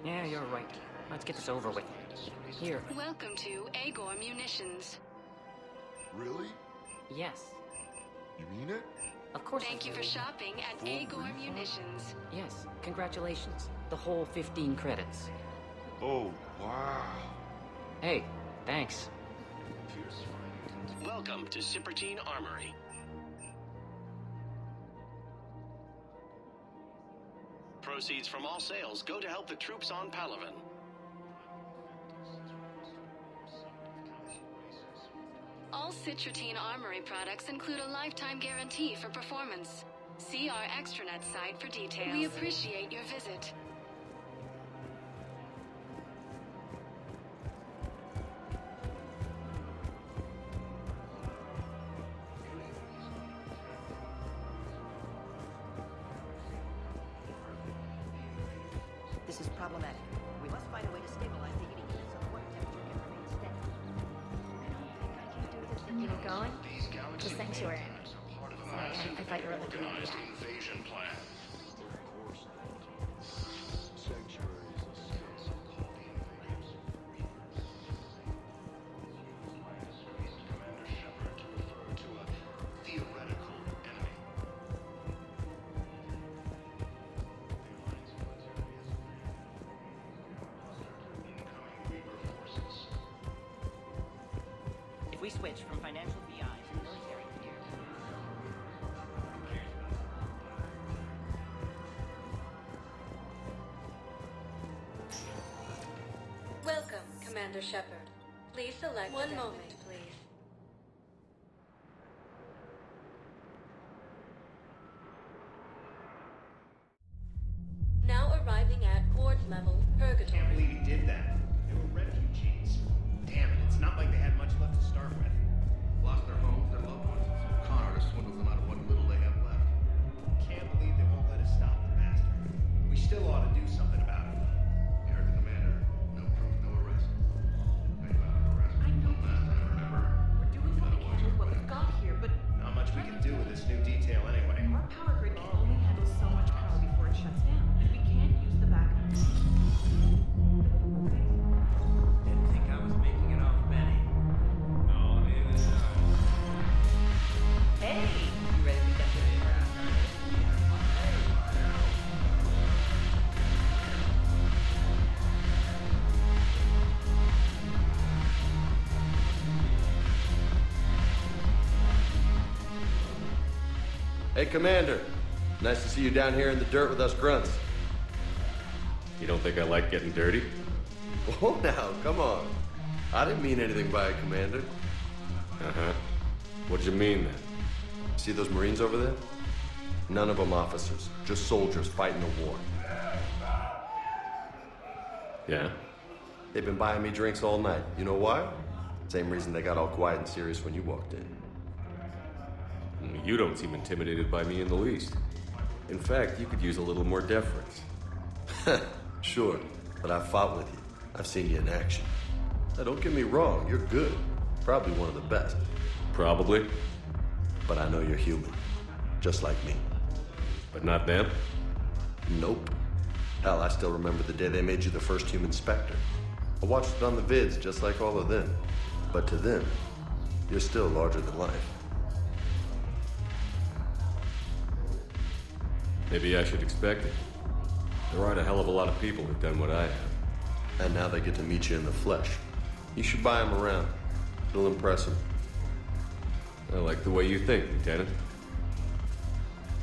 Yeah, you're right. Let's get this over with. Here. Welcome to Agor Munitions. Really? Yes. You mean it? Of course. Thank you for shopping at Agor Munitions. Yes, congratulations. The whole 15 credits. Oh, wow. Hey, thanks. Welcome to Sippertine Armory. Proceeds from all sales go to help the troops on Palaven. All Citratine Armory products include a lifetime guarantee for performance. See our extranet site for details. We appreciate your visit. This is problematic. We must find a way to stabilize the heating unit so the water temperature can remain steady. You know, going? The sanctuary. Sorry, I thought you were looking at that. Invasion plan. If we switch from financial BI to military gear. Welcome, Commander Shepard. Please select one moment, please. Now arriving at Quartz level, Purgatory. Can't believe he did that. They were refugees. Damn it, it's not like they had much left to start with. Lost their homes, their loved ones. Con artists swindled them out of what little they have left. Can't believe they won't let us stop the bastard. We still ought to do something about it. You heard the commander. No proof, no arrest. They found an arrest. I know. Last time, remember? We're doing what we can with what we've got here, but Not much we can do with this new detail anyway. our power grid can only handle so much power before it shuts down, and we can't use the backup. Hey, Commander. Nice to see you down here in the dirt with us grunts. You don't think I like getting dirty? Oh, now, come on. I didn't mean anything by it, Commander. Uh-huh. What'd you mean, then? See those Marines over there? None of them officers, just soldiers fighting the war. Yeah? They've been buying me drinks all night. You know why? Same reason they got all quiet and serious when you walked in. You don't seem intimidated by me in the least. In fact, you could use a little more deference. Sure, but I've fought with you. I've seen you in action. Now, don't get me wrong, you're good. Probably one of the best. Probably. But I know you're human. Just like me. But not them? Nope. Hell, I still remember the day they made you the first human Spectre. I watched it on the vids, just like all of them. But to them, you're still larger than life. Maybe I should expect it. There aren't a hell of a lot of people who've done what I have. And now they get to meet you in the flesh. You should buy them around. It'll impress them. I like the way you think, Lieutenant.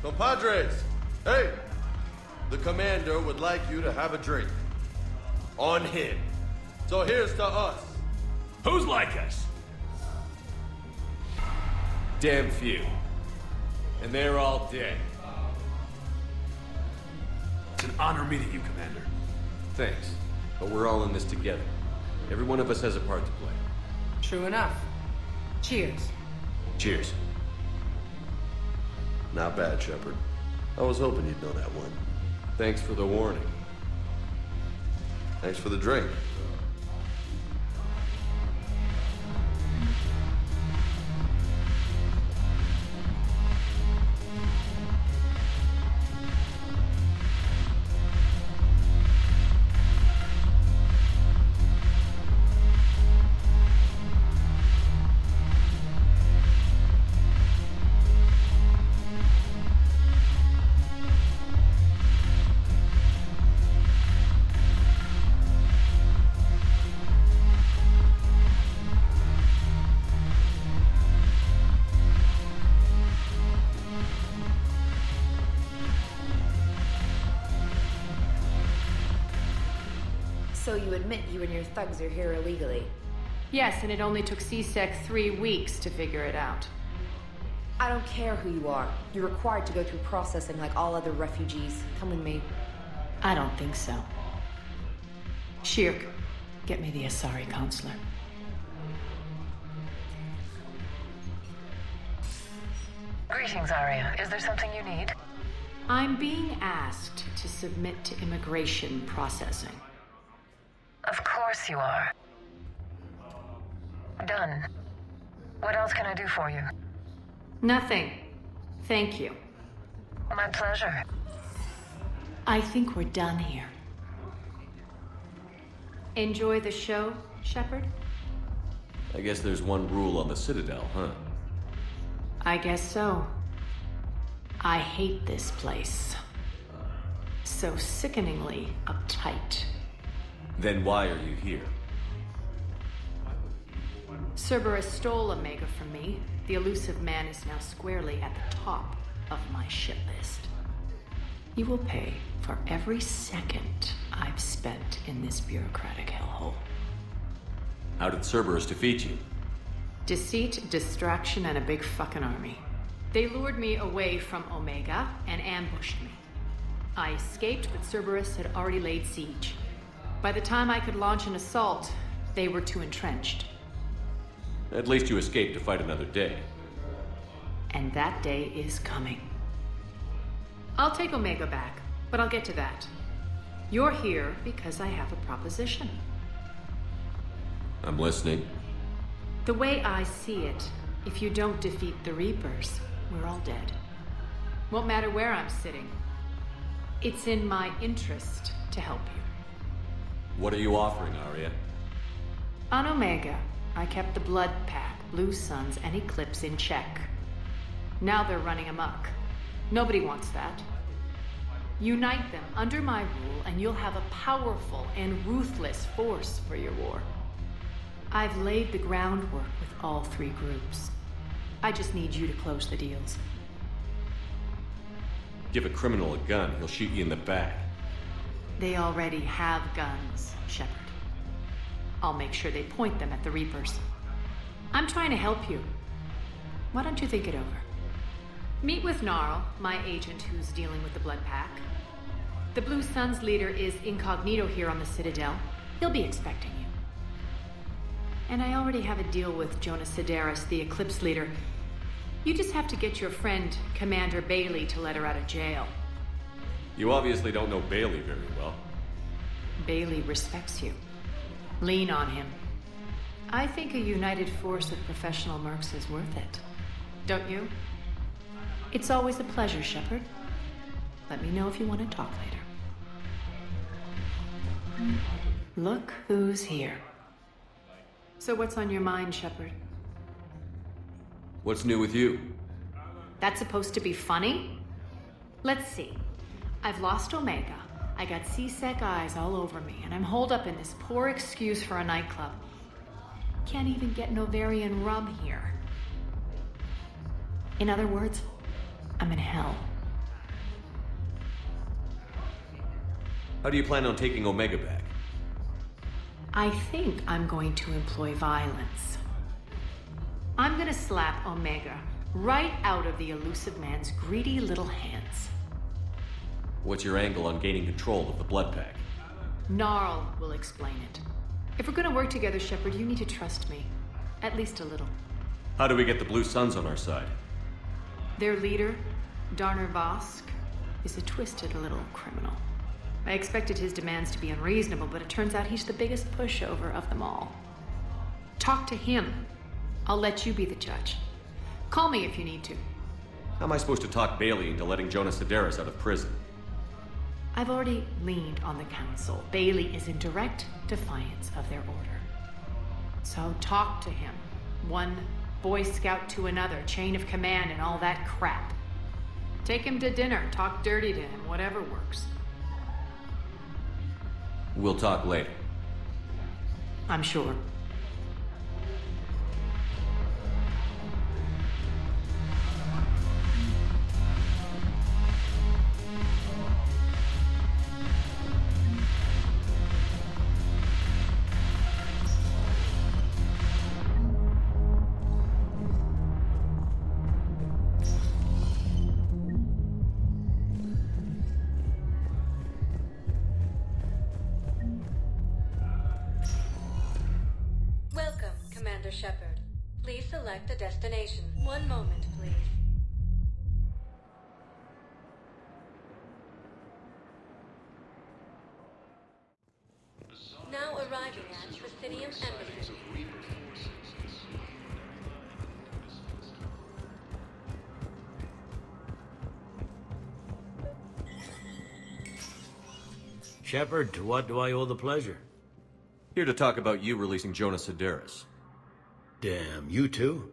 Compadres! Hey! The Commander would like you to have a drink. On him. So here's to us. Who's like us? Damn few. And they're all dead. It's an honor meeting you, Commander. Thanks. But we're all in this together. Every one of us has a part to play. True enough. Cheers. Cheers. Not bad, Shepard. I was hoping you'd know that one. Thanks for the warning. Thanks for the drink. So you admit you and your thugs are here illegally? Yes, and it only took CSEC 3 weeks to figure it out. I don't care who you are. You're required to go through processing like all other refugees. Come with me. I don't think so. Shirk, get me the Asari counselor. Greetings, Arya. Is there something you need? I'm being asked to submit to immigration processing. Of course you are. Done. What else can I do for you? Nothing. Thank you. My pleasure. I think we're done here. Enjoy the show, Shepard? I guess there's one rule on the Citadel, huh? I guess so. I hate this place. So sickeningly uptight. Then why are you here? Cerberus stole Omega from me. The elusive man is now squarely at the top of my shit list. You will pay for every second I've spent in this bureaucratic hellhole. How did Cerberus defeat you? Deceit, distraction, and a big fucking army. They lured me away from Omega and ambushed me. I escaped, but Cerberus had already laid siege. By the time I could launch an assault, they were too entrenched. At least you escaped to fight another day. And that day is coming. I'll take Omega back, but I'll get to that. You're here because I have a proposition. I'm listening. The way I see it, if you don't defeat the Reapers, we're all dead. Won't matter where I'm sitting. It's in my interest to help you. What are you offering, Arya? On Omega, I kept the Blood Pack, Blue Suns, and Eclipse in check. Now they're running amok. Nobody wants that. Unite them under my rule, and you'll have a powerful and ruthless force for your war. I've laid the groundwork with all 3 groups. I just need you to close the deals. Give a criminal a gun, he'll shoot you in the back. They already have guns, Shepard. I'll make sure they point them at the Reapers. I'm trying to help you. Why don't you think it over? Meet with Gnarl, my agent who's dealing with the Blood Pack. The Blue Suns leader is incognito here on the Citadel. He'll be expecting you. And I already have a deal with Jonas Sedaris, the Eclipse leader. You just have to get your friend, Commander Bailey, to let her out of jail. You obviously don't know Bailey very well. Bailey respects you. Lean on him. I think a united force of professional mercs is worth it. Don't you? It's always a pleasure, Shepard. Let me know if you want to talk later. Look who's here. So what's on your mind, Shepard? What's new with you? That's supposed to be funny? Let's see. I've lost Omega. I got C-Sec eyes all over me, and I'm holed up in this poor excuse for a nightclub. Can't even get an ovarian rub here. In other words, I'm in hell. How do you plan on taking Omega back? I think I'm going to employ violence. I'm gonna slap Omega right out of the elusive man's greedy little hands. What's your angle on gaining control of the Blood Pack? Gnarl will explain it. If we're gonna work together, Shepard, you need to trust me. At least a little. How do we get the Blue Suns on our side? Their leader, Darner Vosk, is a twisted little criminal. I expected his demands to be unreasonable, but it turns out he's the biggest pushover of them all. Talk to him. I'll let you be the judge. Call me if you need to. How am I supposed to talk Bailey into letting Jonas Sedaris out of prison? I've already leaned on the council. Bailey is in direct defiance of their order. So talk to him. One Boy Scout to another, chain of command and all that crap. Take him to dinner, talk dirty to him, whatever works. We'll talk later. I'm sure. Welcome, Commander Shepard. Please select a destination. One moment, please. Now arriving at Presidium Embassy. Shepard, to what do I owe the pleasure? Here to talk about you releasing Jonas Sedaris. Damn, you too?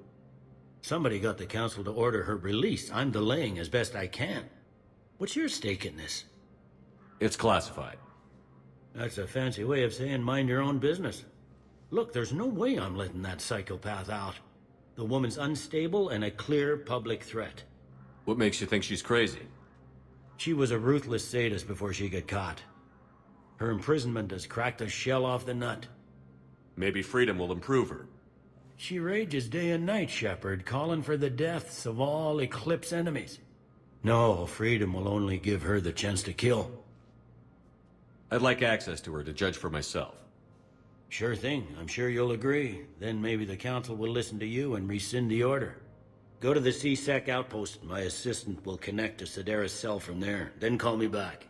Somebody got the council to order her release. I'm delaying as best I can. What's your stake in this? It's classified. That's a fancy way of saying mind your own business. Look, there's no way I'm letting that psychopath out. The woman's unstable and a clear public threat. What makes you think she's crazy? She was a ruthless sadist before she got caught. Her imprisonment has cracked the shell off the nut. Maybe freedom will improve her. She rages day and night, Shepard, calling for the deaths of all Eclipse enemies. No, freedom will only give her the chance to kill. I'd like access to her to judge for myself. Sure thing. I'm sure you'll agree. Then maybe the council will listen to you and rescind the order. Go to the C-Sec outpost. My assistant will connect to Sedaris' cell from there. Then call me back.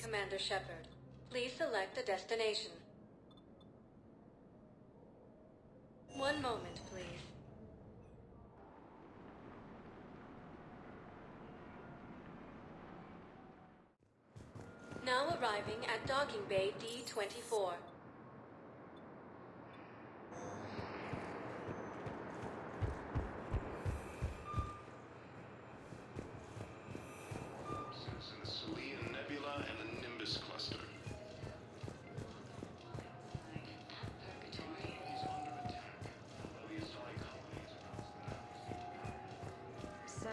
Commander Shepard. Please select a destination. One moment, please. Now arriving at docking bay D-24. Sits in the Selene Nebula and the Nimbus cluster. He's under attack. The Asari colonies across the So,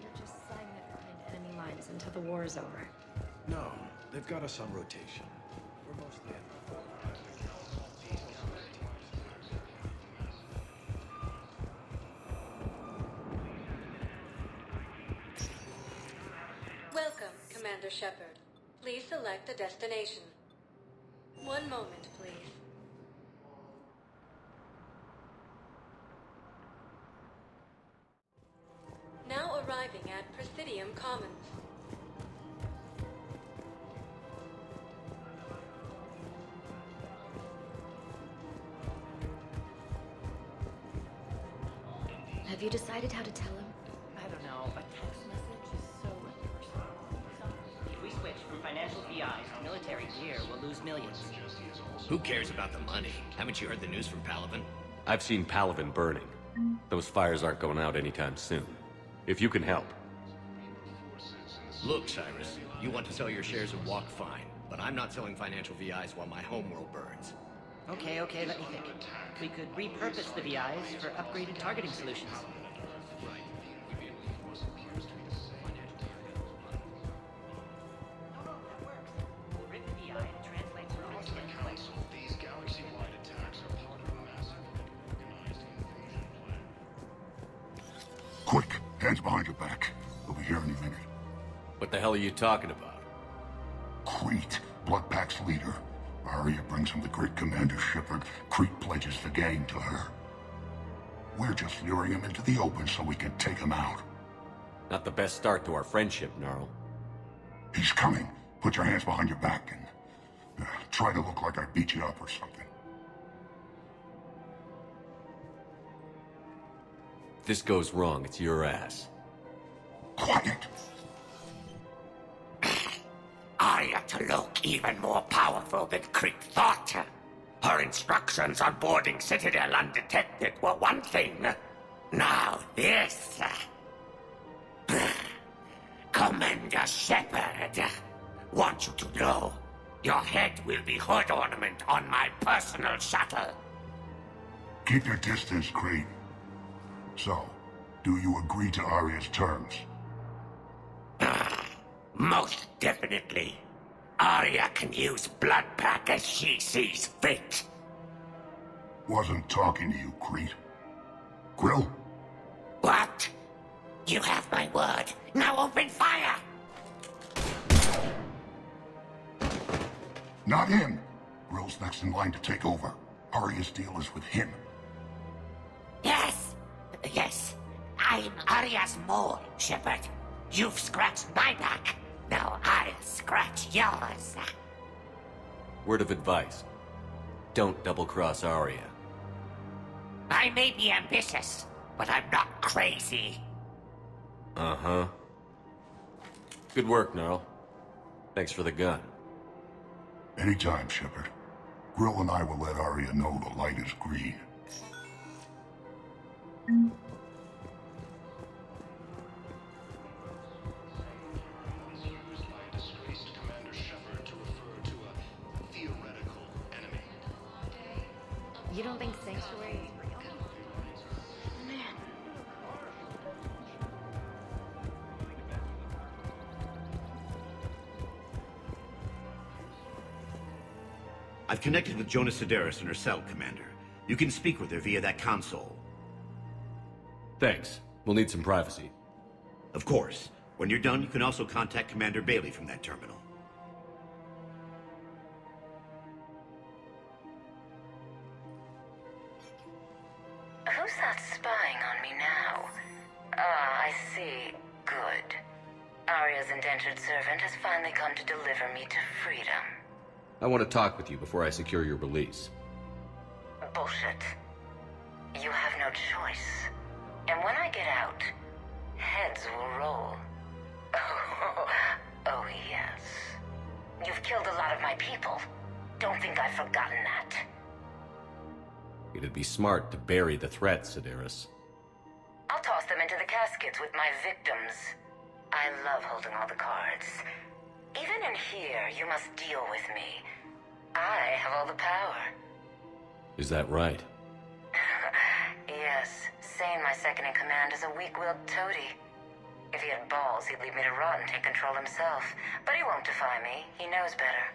you're just sliding it behind enemy lines until the war is over? No, they've got us on rotation. We're mostly at Welcome, Commander Shepard. Please select a destination. One moment, please. Now arriving at Presidium Commons. Have you decided how to tell him? I don't know. A text message is so impersonal. If we switch from financial VIs to military gear, we'll lose millions. Who cares about the money? Haven't you heard the news from Palaven? I've seen Palaven burning. Those fires aren't going out anytime soon. If you can help. Look, Cyrus, you want to sell your shares of Walk, fine, but I'm not selling financial VIs while my homeworld burns. Okay, let me think. We could repurpose the VIs for upgraded targeting solutions. These galaxy-wide attacks are part of a massive and organized invasion plan. Quick, hands behind your back. We'll be here any minute. What the hell are you talking about? Crete, Blood Pack's leader. Arya brings him the great Commander Shepard. Crete pledges the gang to her. We're just luring him into the open so we can take him out. Not the best start to our friendship, Gnarl. He's coming. Put your hands behind your back and try to look like I beat you up or something. If this goes wrong, it's your ass. Quiet! Arya to look even more powerful than Crete thought. Her instructions on boarding Citadel undetected were one thing. Now this. Commander Shepard, want you to know, your head will be hood ornament on my personal shuttle. Keep your distance, Crete. So, do you agree to Arya's terms? Most definitely. Arya can use Blood Pack as she sees fit. Wasn't talking to you, Crete. Grill? What? You have my word. Now open fire! Not him. Grill's next in line to take over. Arya's deal is with him. Yes. I'm Arya's mole, Shepard. You've scratched my back. Now I'll scratch yours. Word of advice. Don't double-cross Arya. I may be ambitious, but I'm not crazy. Uh-huh. Good work, Gnarl. Thanks for the gun. Anytime, Shepard. Grill and I will let Arya know the light is green. You don't think Sanctuary is real? Man. I've connected with Jonas Sedaris in her cell, Commander. You can speak with her via that console. Thanks. We'll need some privacy. Of course. When you're done, you can also contact Commander Bailey from that terminal. Who's that spying on me now? Ah, I see. Good. Arya's indentured servant has finally come to deliver me to freedom. I want to talk with you before I secure your release. Bullshit. You have no choice. And when I get out, heads will roll. Oh yes. You've killed a lot of my people. Don't think I've forgotten that. It'd be smart to bury the threat, Sedaris. I'll toss them into the caskets with my victims. I love holding all the cards. Even in here, you must deal with me. I have all the power. Is that right? Yes, Sane, my second-in-command, is a weak-willed toady. If he had balls, he'd leave me to rot and take control himself. But he won't defy me. He knows better.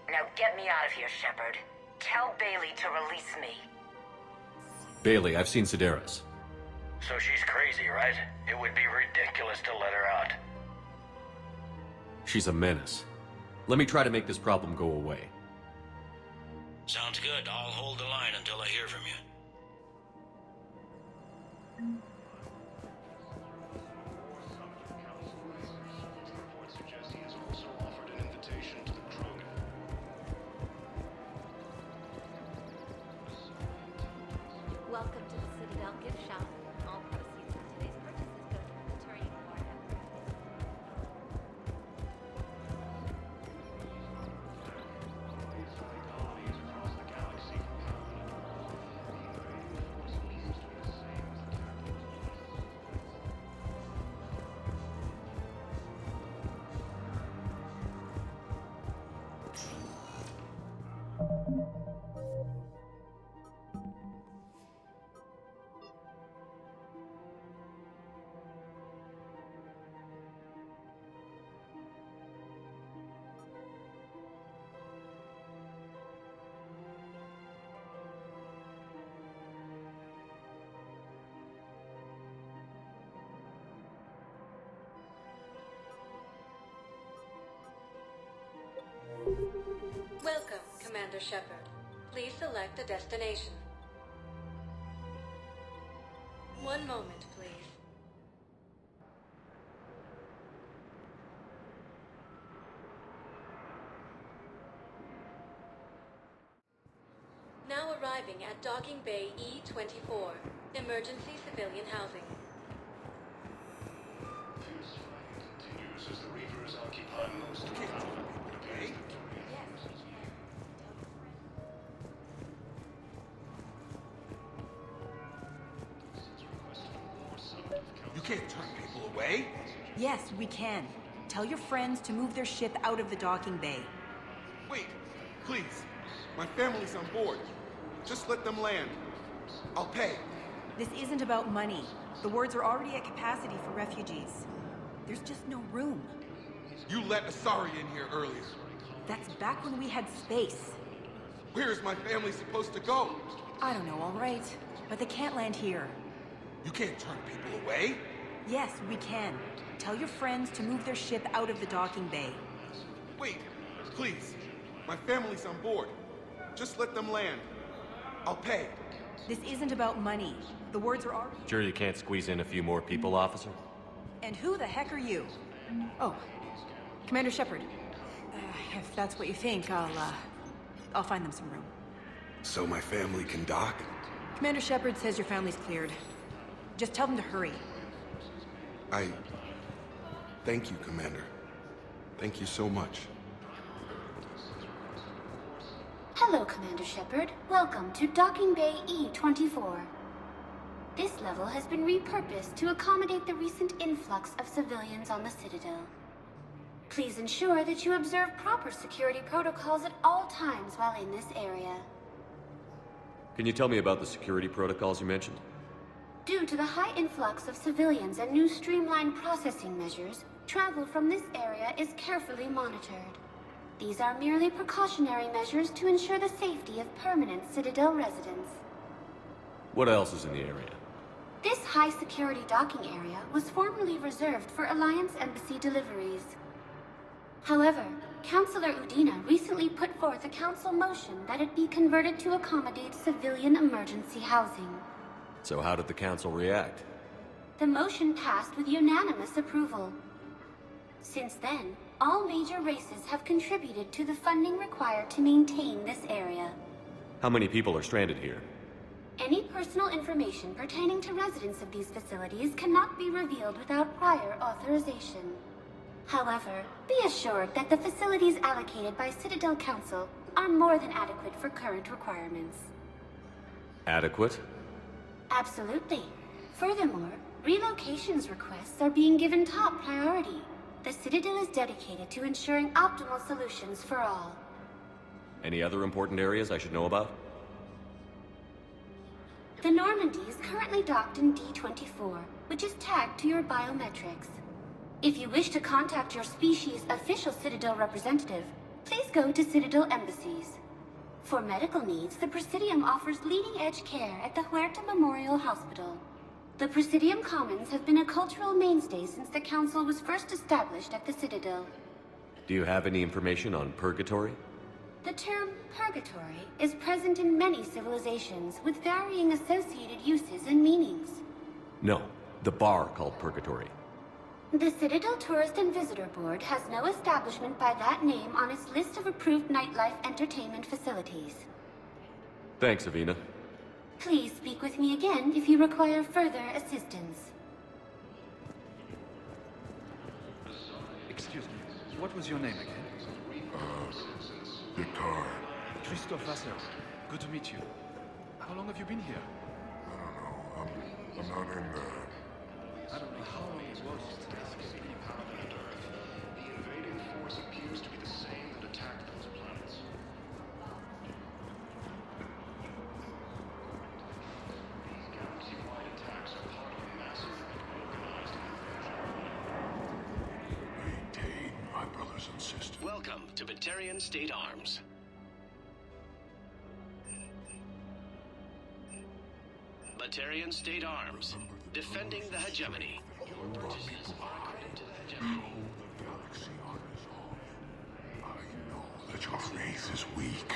Now get me out of here, Shepard. Tell Bailey to release me. Bailey, I've seen Sedaris. So she's crazy, right? It would be ridiculous to let her out. She's a menace. Let me try to make this problem go away. Sounds good. I'll hold the line until I hear from you. Reports suggest he has also offered an invitation to the Krogan. Welcome to the Citadel gift shop. All proceeds from today's purchases go to the Turian War effort. Colonies across the galaxy for permanent rule. The force seems to be the same as the Welcome, Commander Shepard. Please select a destination. One moment, please. Now arriving at Docking Bay E-24, emergency civilian housing. This fight continues as the Reavers occupy most of the town. It appears that You can't turn people away. Yes, we can. Tell your friends to move their ship out of the docking bay. Wait, please. My family's on board. Just let them land. I'll pay. This isn't about money. The wards are already at capacity for refugees. There's just no room. You let Asari in here earlier. That's back when we had space. Where is my family supposed to go? I don't know, all right. But they can't land here. You can't turn people away. Yes, we can. Tell your friends to move their ship out of the docking bay. Wait, please. My family's on board. Just let them land. I'll pay. This isn't about money. The wards are already... Sure you can't squeeze in a few more people, officer? And who the heck are you? Oh, Commander Shepard. If that's what you think, I'll find them some room. So my family can dock? Commander Shepard says your family's cleared. Just tell them to hurry. Thank you, Commander. Thank you so much. Hello, Commander Shepard. Welcome to Docking Bay E-24. This level has been repurposed to accommodate the recent influx of civilians on the Citadel. Please ensure that you observe proper security protocols at all times while in this area. Can you tell me about the security protocols you mentioned? Due to the high influx of civilians and new streamlined processing measures, travel from this area is carefully monitored. These are merely precautionary measures to ensure the safety of permanent Citadel residents. What else is in the area? This high-security docking area was formerly reserved for Alliance Embassy deliveries. However, Councilor Udina recently put forth a council motion that it be converted to accommodate civilian emergency housing. So how did the council react? The motion passed with unanimous approval. Since then, all major races have contributed to the funding required to maintain this area. How many people are stranded here? Any personal information pertaining to residents of these facilities cannot be revealed without prior authorization. However, be assured that the facilities allocated by Citadel Council are more than adequate for current requirements. Adequate? Absolutely. Furthermore, relocations requests are being given top priority. The Citadel is dedicated to ensuring optimal solutions for all. Any other important areas I should know about? The Normandy is currently docked in D-24, which is tagged to your biometrics. If you wish to contact your species' official Citadel representative, please go to Citadel embassies. For medical needs, the Presidium offers leading-edge care at the Huerta Memorial Hospital. The Presidium Commons have been a cultural mainstay since the Council was first established at the Citadel. Do you have any information on Purgatory? The term purgatory is present in many civilizations with varying associated uses and meanings. No, the bar called Purgatory. The Citadel Tourist and Visitor Board has no establishment by that name on its list of approved nightlife entertainment facilities. Thanks, Avina. Please speak with me again if you require further assistance. Excuse me, what was your name again? Victor. Christophe Vasseur. Good to meet you. How long have you been here? I don't know. I'm not in there. I don't know how long it was. The invading force appears to be the same that attacked those planets. These galaxy-wide attacks are part of a massive and organized invasion. Maintain, my brothers and sisters. Welcome to Batarian State Arms. Batarian State Arms, defending the hegemony. Purchases are accredited to the hegemony. I know that your faith is weak.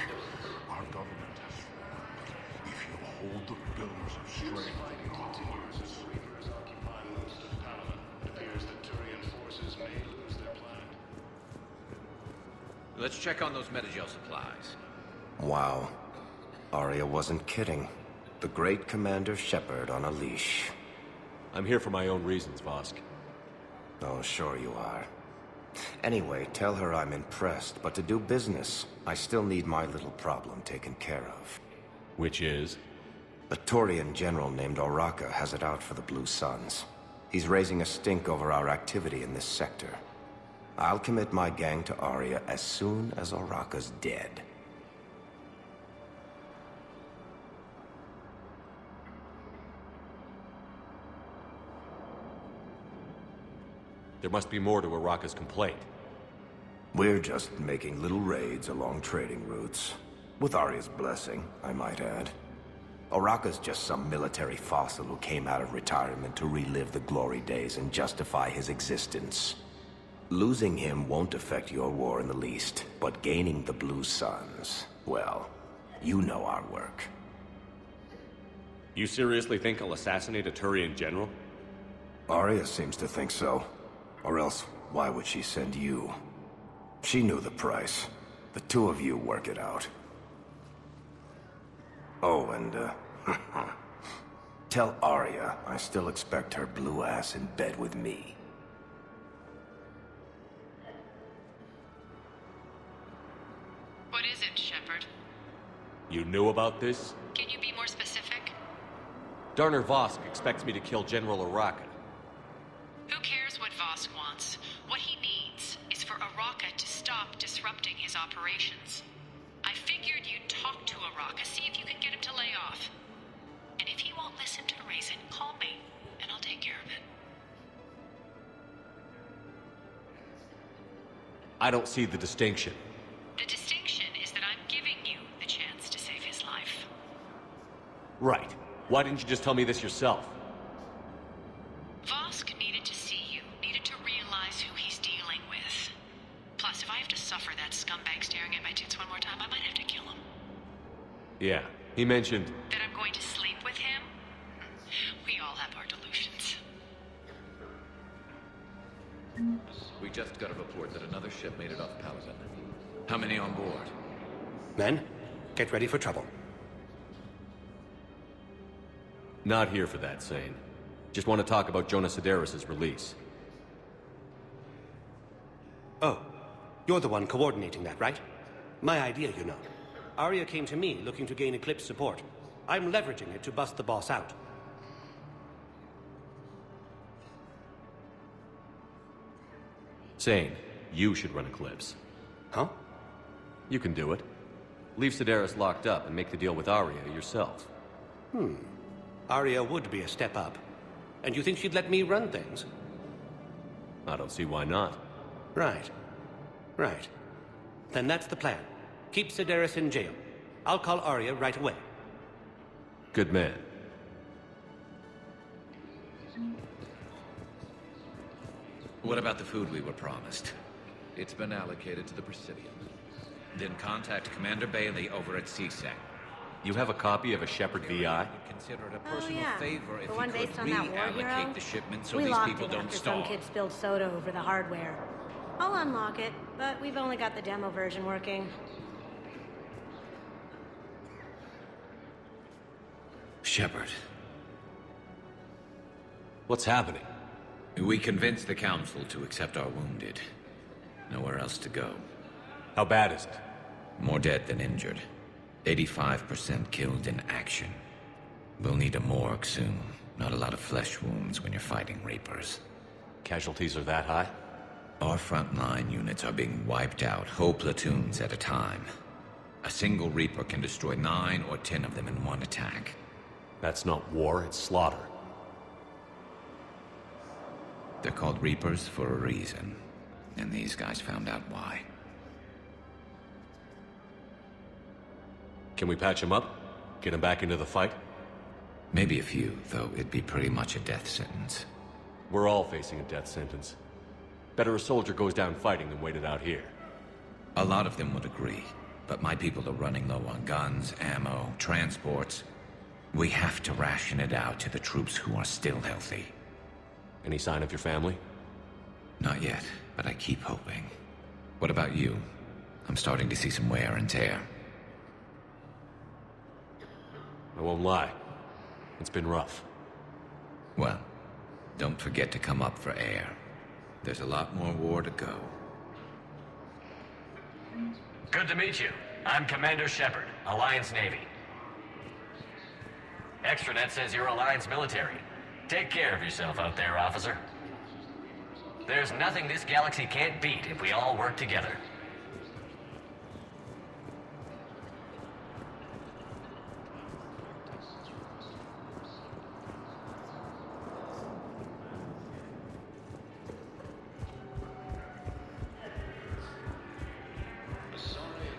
Our government has failed. If you hold the pillars of strength in your hearts. Reapers occupy most of Panama. It appears that Turian forces may lose their planet. Let's check on those Metagel supplies. Wow. Arya wasn't kidding. The great Commander Shepard on a leash. I'm here for my own reasons, Vosk. Oh, sure you are. Anyway, tell her I'm impressed, but to do business, I still need my little problem taken care of. Which is? A Turian general named Oraka has it out for the Blue Suns. He's raising a stink over our activity in this sector. I'll commit my gang to Arya as soon as Oraka's dead. There must be more to Oraka's complaint. We're just making little raids along trading routes. With Arya's blessing, I might add. Oraka's just some military fossil who came out of retirement to relive the glory days and justify his existence. Losing him won't affect your war in the least, but gaining the Blue Suns, well, you know our work. You seriously think I'll assassinate a Turian general? Arya seems to think so. Or else, why would she send you? She knew the price. The two of you work it out. Oh, and, tell Arya I still expect her blue ass in bed with me. What is it, Shepard? You knew about this? Can you be more specific? Darner Vosk expects me to kill General Oraka. Who cares what Vosk wants? What he needs is for Oraka to stop disrupting his operations. I figured you'd talk to Oraka, see if you can get him to lay off. And if he won't listen to reason, call me, and I'll take care of it. I don't see the distinction. The distinction is that I'm giving you the chance to save his life. Right. Why didn't you just tell me this yourself? Vosk needed to see you, needed to realize who he's dealing with. Plus, if I have to suffer that scumbag staring at my tits one more time, I might have to kill him. Yeah, he mentioned... That I'm going to sleep with him? We all have our delusions. We just got a report that another ship made it off Paladin. How many on board? Men, get ready for trouble. Not here for that, Sane. Just want to talk about Jonas Sedaris' release. Oh, you're the one coordinating that, right? My idea, you know. Arya came to me looking to gain Eclipse support. I'm leveraging it to bust the boss out. Sane, you should run Eclipse. Huh? You can do it. Leave Sedaris locked up and make the deal with Arya yourself. Arya would be a step up. And you think she'd let me run things? I don't see why not. Right. Right. Then that's the plan. Keep Sedaris in jail. I'll call Arya right away. Good man. What about the food we were promised? It's been allocated to the Presidium. Then contact Commander Bailey over at CSEC. You have a copy of a Shepard VI? Consider it a personal favor if The you one could based on that war hero? reallocate the shipment so we these locked people it don't after starve. some kid spilled soda over the hardware. I'll unlock it, but we've only got the demo version working. Shepard. What's happening? We convinced the Council to accept our wounded. Nowhere else to go. How bad is it? More dead than injured. 85% killed in action. We'll need a morgue soon. Not a lot of flesh wounds when you're fighting Reapers. Casualties are that high? Our frontline units are being wiped out, whole platoons at a time. A single Reaper can destroy 9 or 10 of them in one attack. That's not war, it's slaughter. They're called Reapers for a reason. And these guys found out why. Can we patch him up? Get him back into the fight? Maybe a few, though it'd be pretty much a death sentence. We're all facing a death sentence. Better a soldier goes down fighting than waited out here. A lot of them would agree, but my people are running low on guns, ammo, transports. We have to ration it out to the troops who are still healthy. Any sign of your family? Not yet, but I keep hoping. What about you? I'm starting to see some wear and tear. I won't lie. It's been rough. Well, don't forget to come up for air. There's a lot more war to go. Good to meet you. I'm Commander Shepard, Alliance Navy. Extranet says you're Alliance military. Take care of yourself out there, officer. There's nothing this galaxy can't beat if we all work together.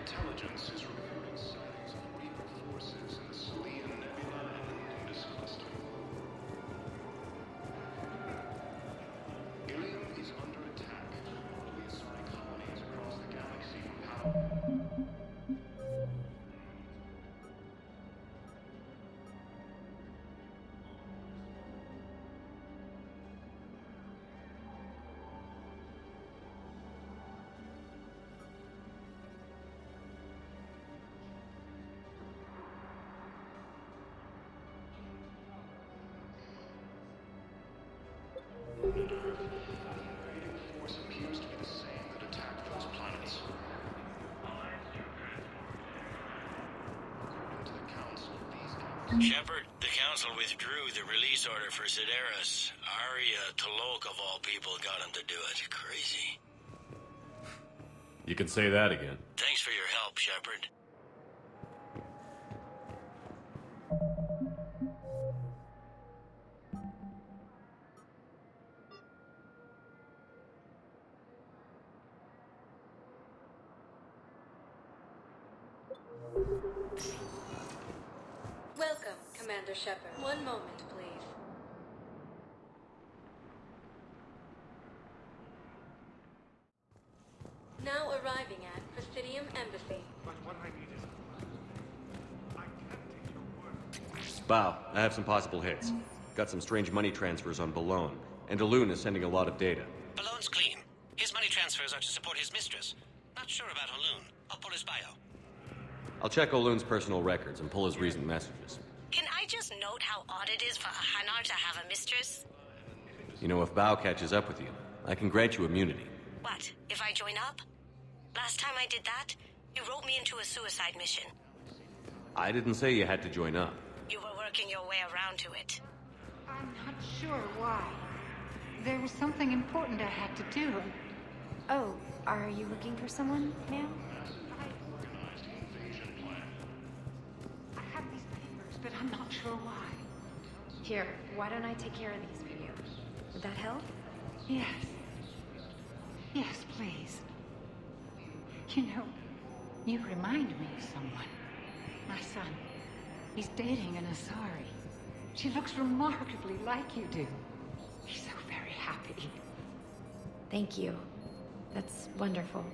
Intelligence is reporting signs of Reaper forces in the Selenium Nebula and Nimbus cluster. Ilium is under attack. We assign colonies across the galaxy for power. Force appears to be the same that attacked those planets. According to the Council, these galaxies... Shepard, the Council withdrew the release order for Sedaris. Arya T'Loak, of all people, got him to do it. Crazy. You can say that again. Thanks for your help, Shepard. Welcome, Commander Shepard. One moment, please. Now arriving at Presidium Embassy. But what I need is... I can't take your word. Bow, I have some possible hits. Got some strange money transfers on Balone, and Elune is sending a lot of data. Balloon's clean. His money transfers are to support his mistress. Not sure about Haloon. I'll pull his bio. I'll check Oloon's personal records and pull his recent messages. Can I just note how odd it is for a Hanar to have a mistress? You know, if Bao catches up with you, I can grant you immunity. What, if I join up? Last time I did that, you wrote me into a suicide mission. I didn't say you had to join up. You were working your way around to it. I'm not sure why. There was something important I had to do. Oh, are you looking for someone, ma'am? I have these papers, but I'm not sure why. Here, why don't I take care of these for you? Would that help? Yes. Yes, please. You know, you remind me of someone. My son. He's dating an Asari. She looks remarkably like you do. He's so very happy. Thank you. That's wonderful.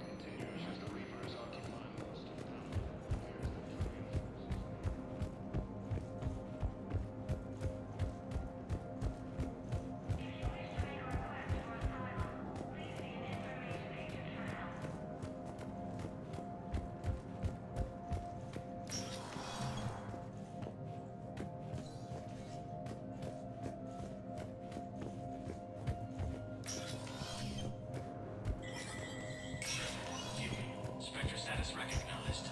Spectre status recognized.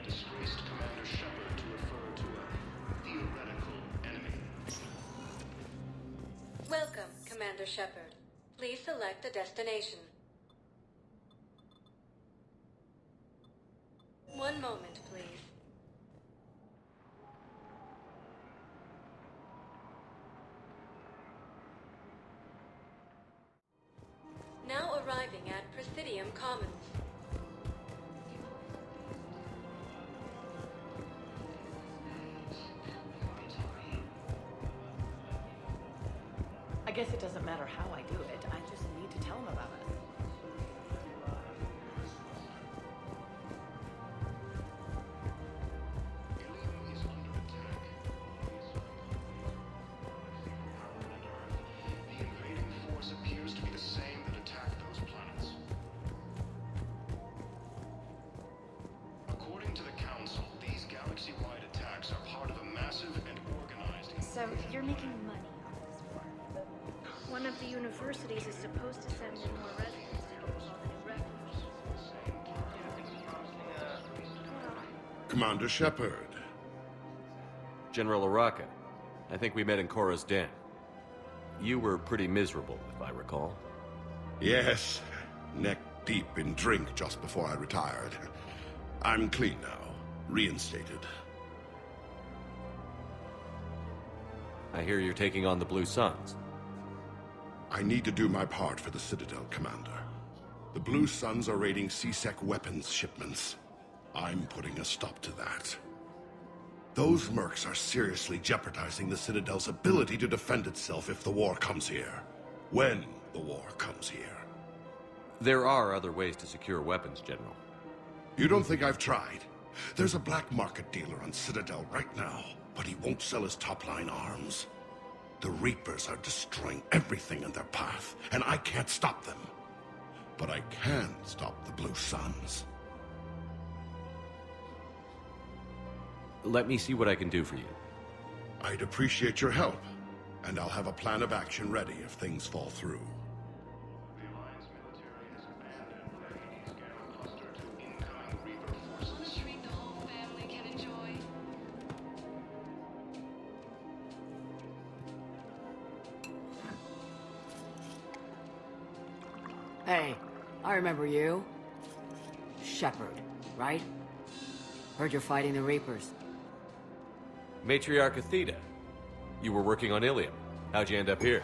Disgraced Commander Shepard to refer to a theoretical enemy. Welcome, Commander Shepard. Please select a destination. One moment, please. Now arriving at Presidium Commons. I guess it doesn't matter how I do it. I just need to tell him about it. The invading force appears to be the same that attacked those planets. According to the Council, these galaxy-wide attacks are part of a massive and organized... So, you're making money. One of the universities is supposed to send in more residents to help with all the new refugees. Commander Shepard. General Araka, I think we met in Korra's den. You were pretty miserable, if I recall. Yes, neck deep in drink just before I retired. I'm clean now, reinstated. I hear you're taking on the Blue Suns. I need to do my part for the Citadel, Commander. The Blue Suns are raiding C-Sec weapons shipments. I'm putting a stop to that. Those mercs are seriously jeopardizing the Citadel's ability to defend itself if the war comes here. When the war comes here. There are other ways to secure weapons, General. You don't think I've tried? There's a black market dealer on Citadel right now, but he won't sell his top-line arms. The Reapers are destroying everything in their path, and I can't stop them. But I can stop the Blue Suns. Let me see what I can do for you. I'd appreciate your help, and I'll have a plan of action ready if things fall through. The Alliance military has abandoned Refugees Gamma Cluster to incoming Reaper forces. Treat the whole family can enjoy. Hey, I remember you. Shepard, right? Heard you're fighting the Reapers. Matriarch Athena, you were working on Ilium. How'd you end up here?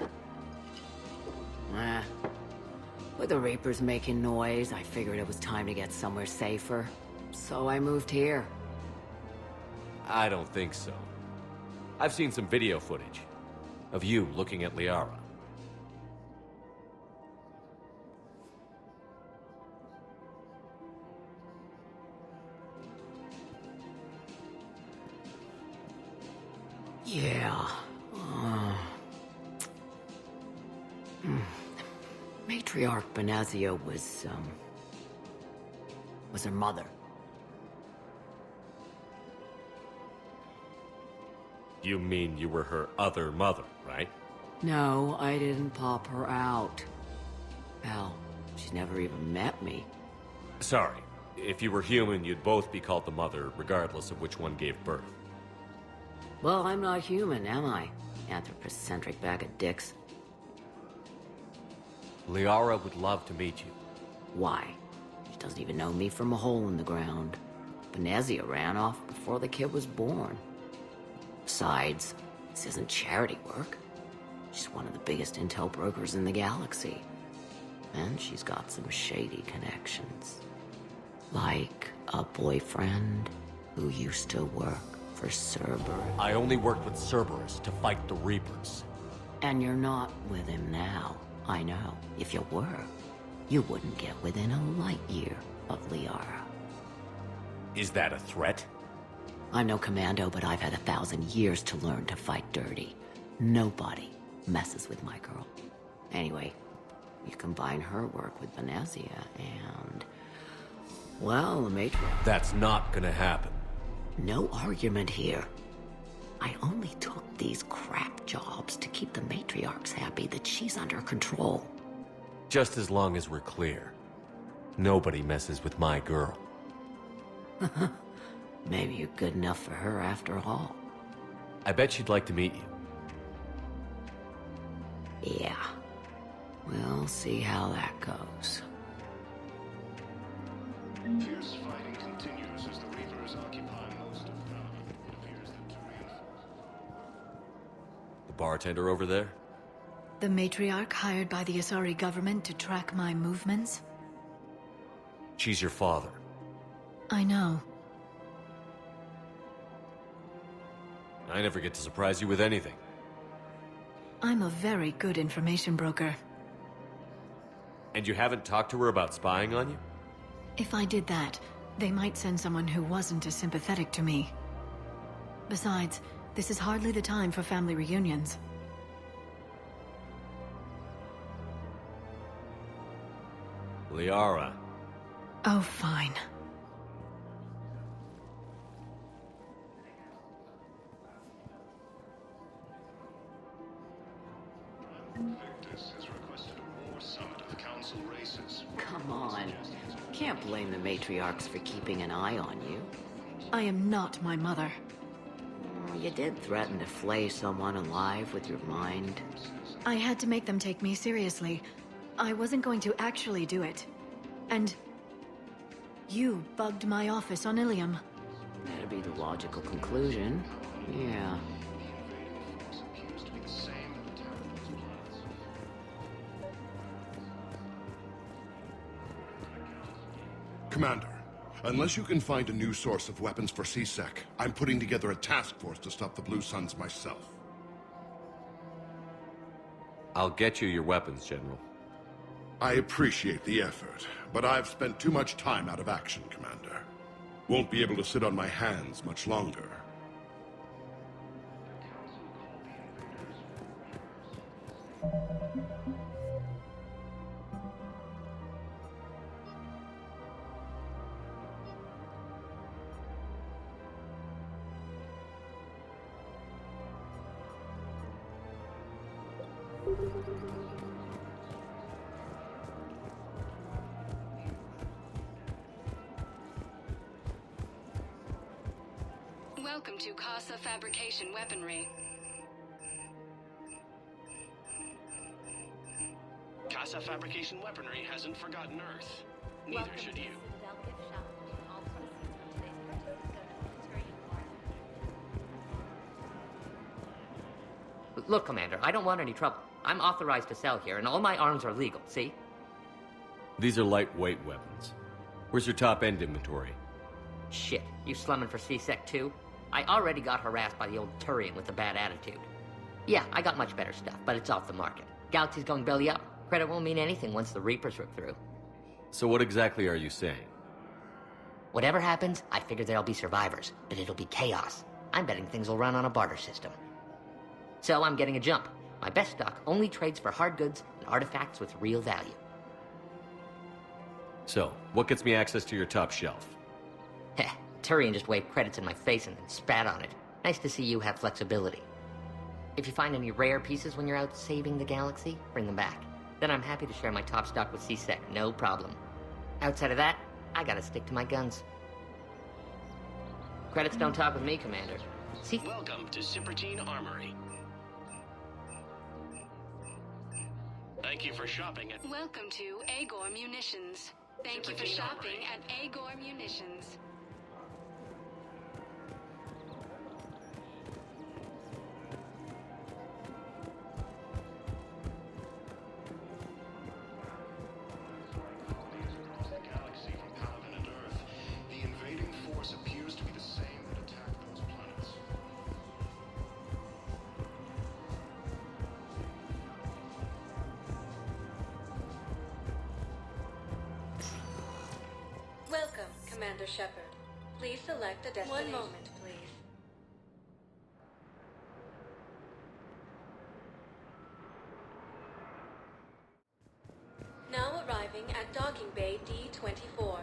With the Reapers making noise, I figured it was time to get somewhere safer. So I moved here. I don't think so. I've seen some video footage of you looking at Liara. Yeah. Matriarch Benazia was her mother. You mean you were her other mother, right? No, I didn't pop her out. Hell, she's never even met me. Sorry. If you were human, you'd both be called the mother, regardless of which one gave birth. Well, I'm not human, am I? Anthropocentric bag of dicks. Liara would love to meet you. Why? She doesn't even know me from a hole in the ground. Benazia ran off before the kid was born. Besides, this isn't charity work. She's one of the biggest intel brokers in the galaxy. And she's got some shady connections. Like a boyfriend who used to work for Cerberus. I only worked with Cerberus to fight the Reapers. And you're not with him now. I know. If you were, you wouldn't get within a light year of Liara. Is that a threat? I'm no commando, but I've had 1,000 years to learn to fight dirty. Nobody messes with my girl. Anyway, you combine her work with Benazia and... well, the matriarch... That's not gonna happen. No argument here. I only took these crap jobs to keep the matriarchs happy that she's under control. Just as long as we're clear. Nobody messes with my girl. Maybe you're good enough for her after all. I bet she'd like to meet you. Yeah. We'll see how that goes. Fierce fighting continues as the Reapers occupy most of town. It appears that to reinforce... The bartender over there? The matriarch hired by the Asari government to track my movements? She's your father. I know. I never get to surprise you with anything. I'm a very good information broker. And you haven't talked to her about spying on you? If I did that, they might send someone who wasn't as sympathetic to me. Besides, this is hardly the time for family reunions. Liara. Oh, fine. Victus has requested a war summit of council races. Come on. Can't blame the matriarchs for keeping an eye on you. I am not my mother. You did threaten to flay someone alive with your mind. I had to make them take me seriously. I wasn't going to actually do it. And... you bugged my office on Ilium. That'd be the logical conclusion. Yeah. Commander, unless you can find a new source of weapons for C-Sec, I'm putting together a task force to stop the Blue Suns myself. I'll get you your weapons, General. I appreciate the effort, but I've spent too much time out of action, Commander. Won't be able to sit on my hands much longer. Welcome to Casa Fabrication Weaponry. Casa Fabrication Weaponry hasn't forgotten Earth. Neither should you. Look, Commander, I don't want any trouble. I'm authorized to sell here, and all my arms are legal, see? These are lightweight weapons. Where's your top-end inventory? Shit, you slumming for C-Sec too? I already got harassed by the old Turian with a bad attitude. Yeah, I got much better stuff, but it's off the market. Galaxy's going belly up. Credit won't mean anything once the Reapers rip through. So what exactly are you saying? Whatever happens, I figure there'll be survivors, but it'll be chaos. I'm betting things will run on a barter system. So I'm getting a jump. My best stock only trades for hard goods and artifacts with real value. So, what gets me access to your top shelf? Heh, Turian just waved credits in my face and then spat on it. Nice to see you have flexibility. If you find any rare pieces when you're out saving the galaxy, bring them back. Then I'm happy to share my top stock with C-Sec, no problem. Outside of that, I gotta stick to my guns. Credits don't talk with me, Commander. See? Welcome to Sippertine Armory. Thank you for shopping at... Welcome to Agor Munitions. Thank you for shopping at Agor Munitions. Galaxy from Paladin and Earth. The invading force appears to be the same that attacked those planets. Welcome, Commander Shepard. Please select a destination. 1 moment, please. Now arriving at Docking Bay D-24.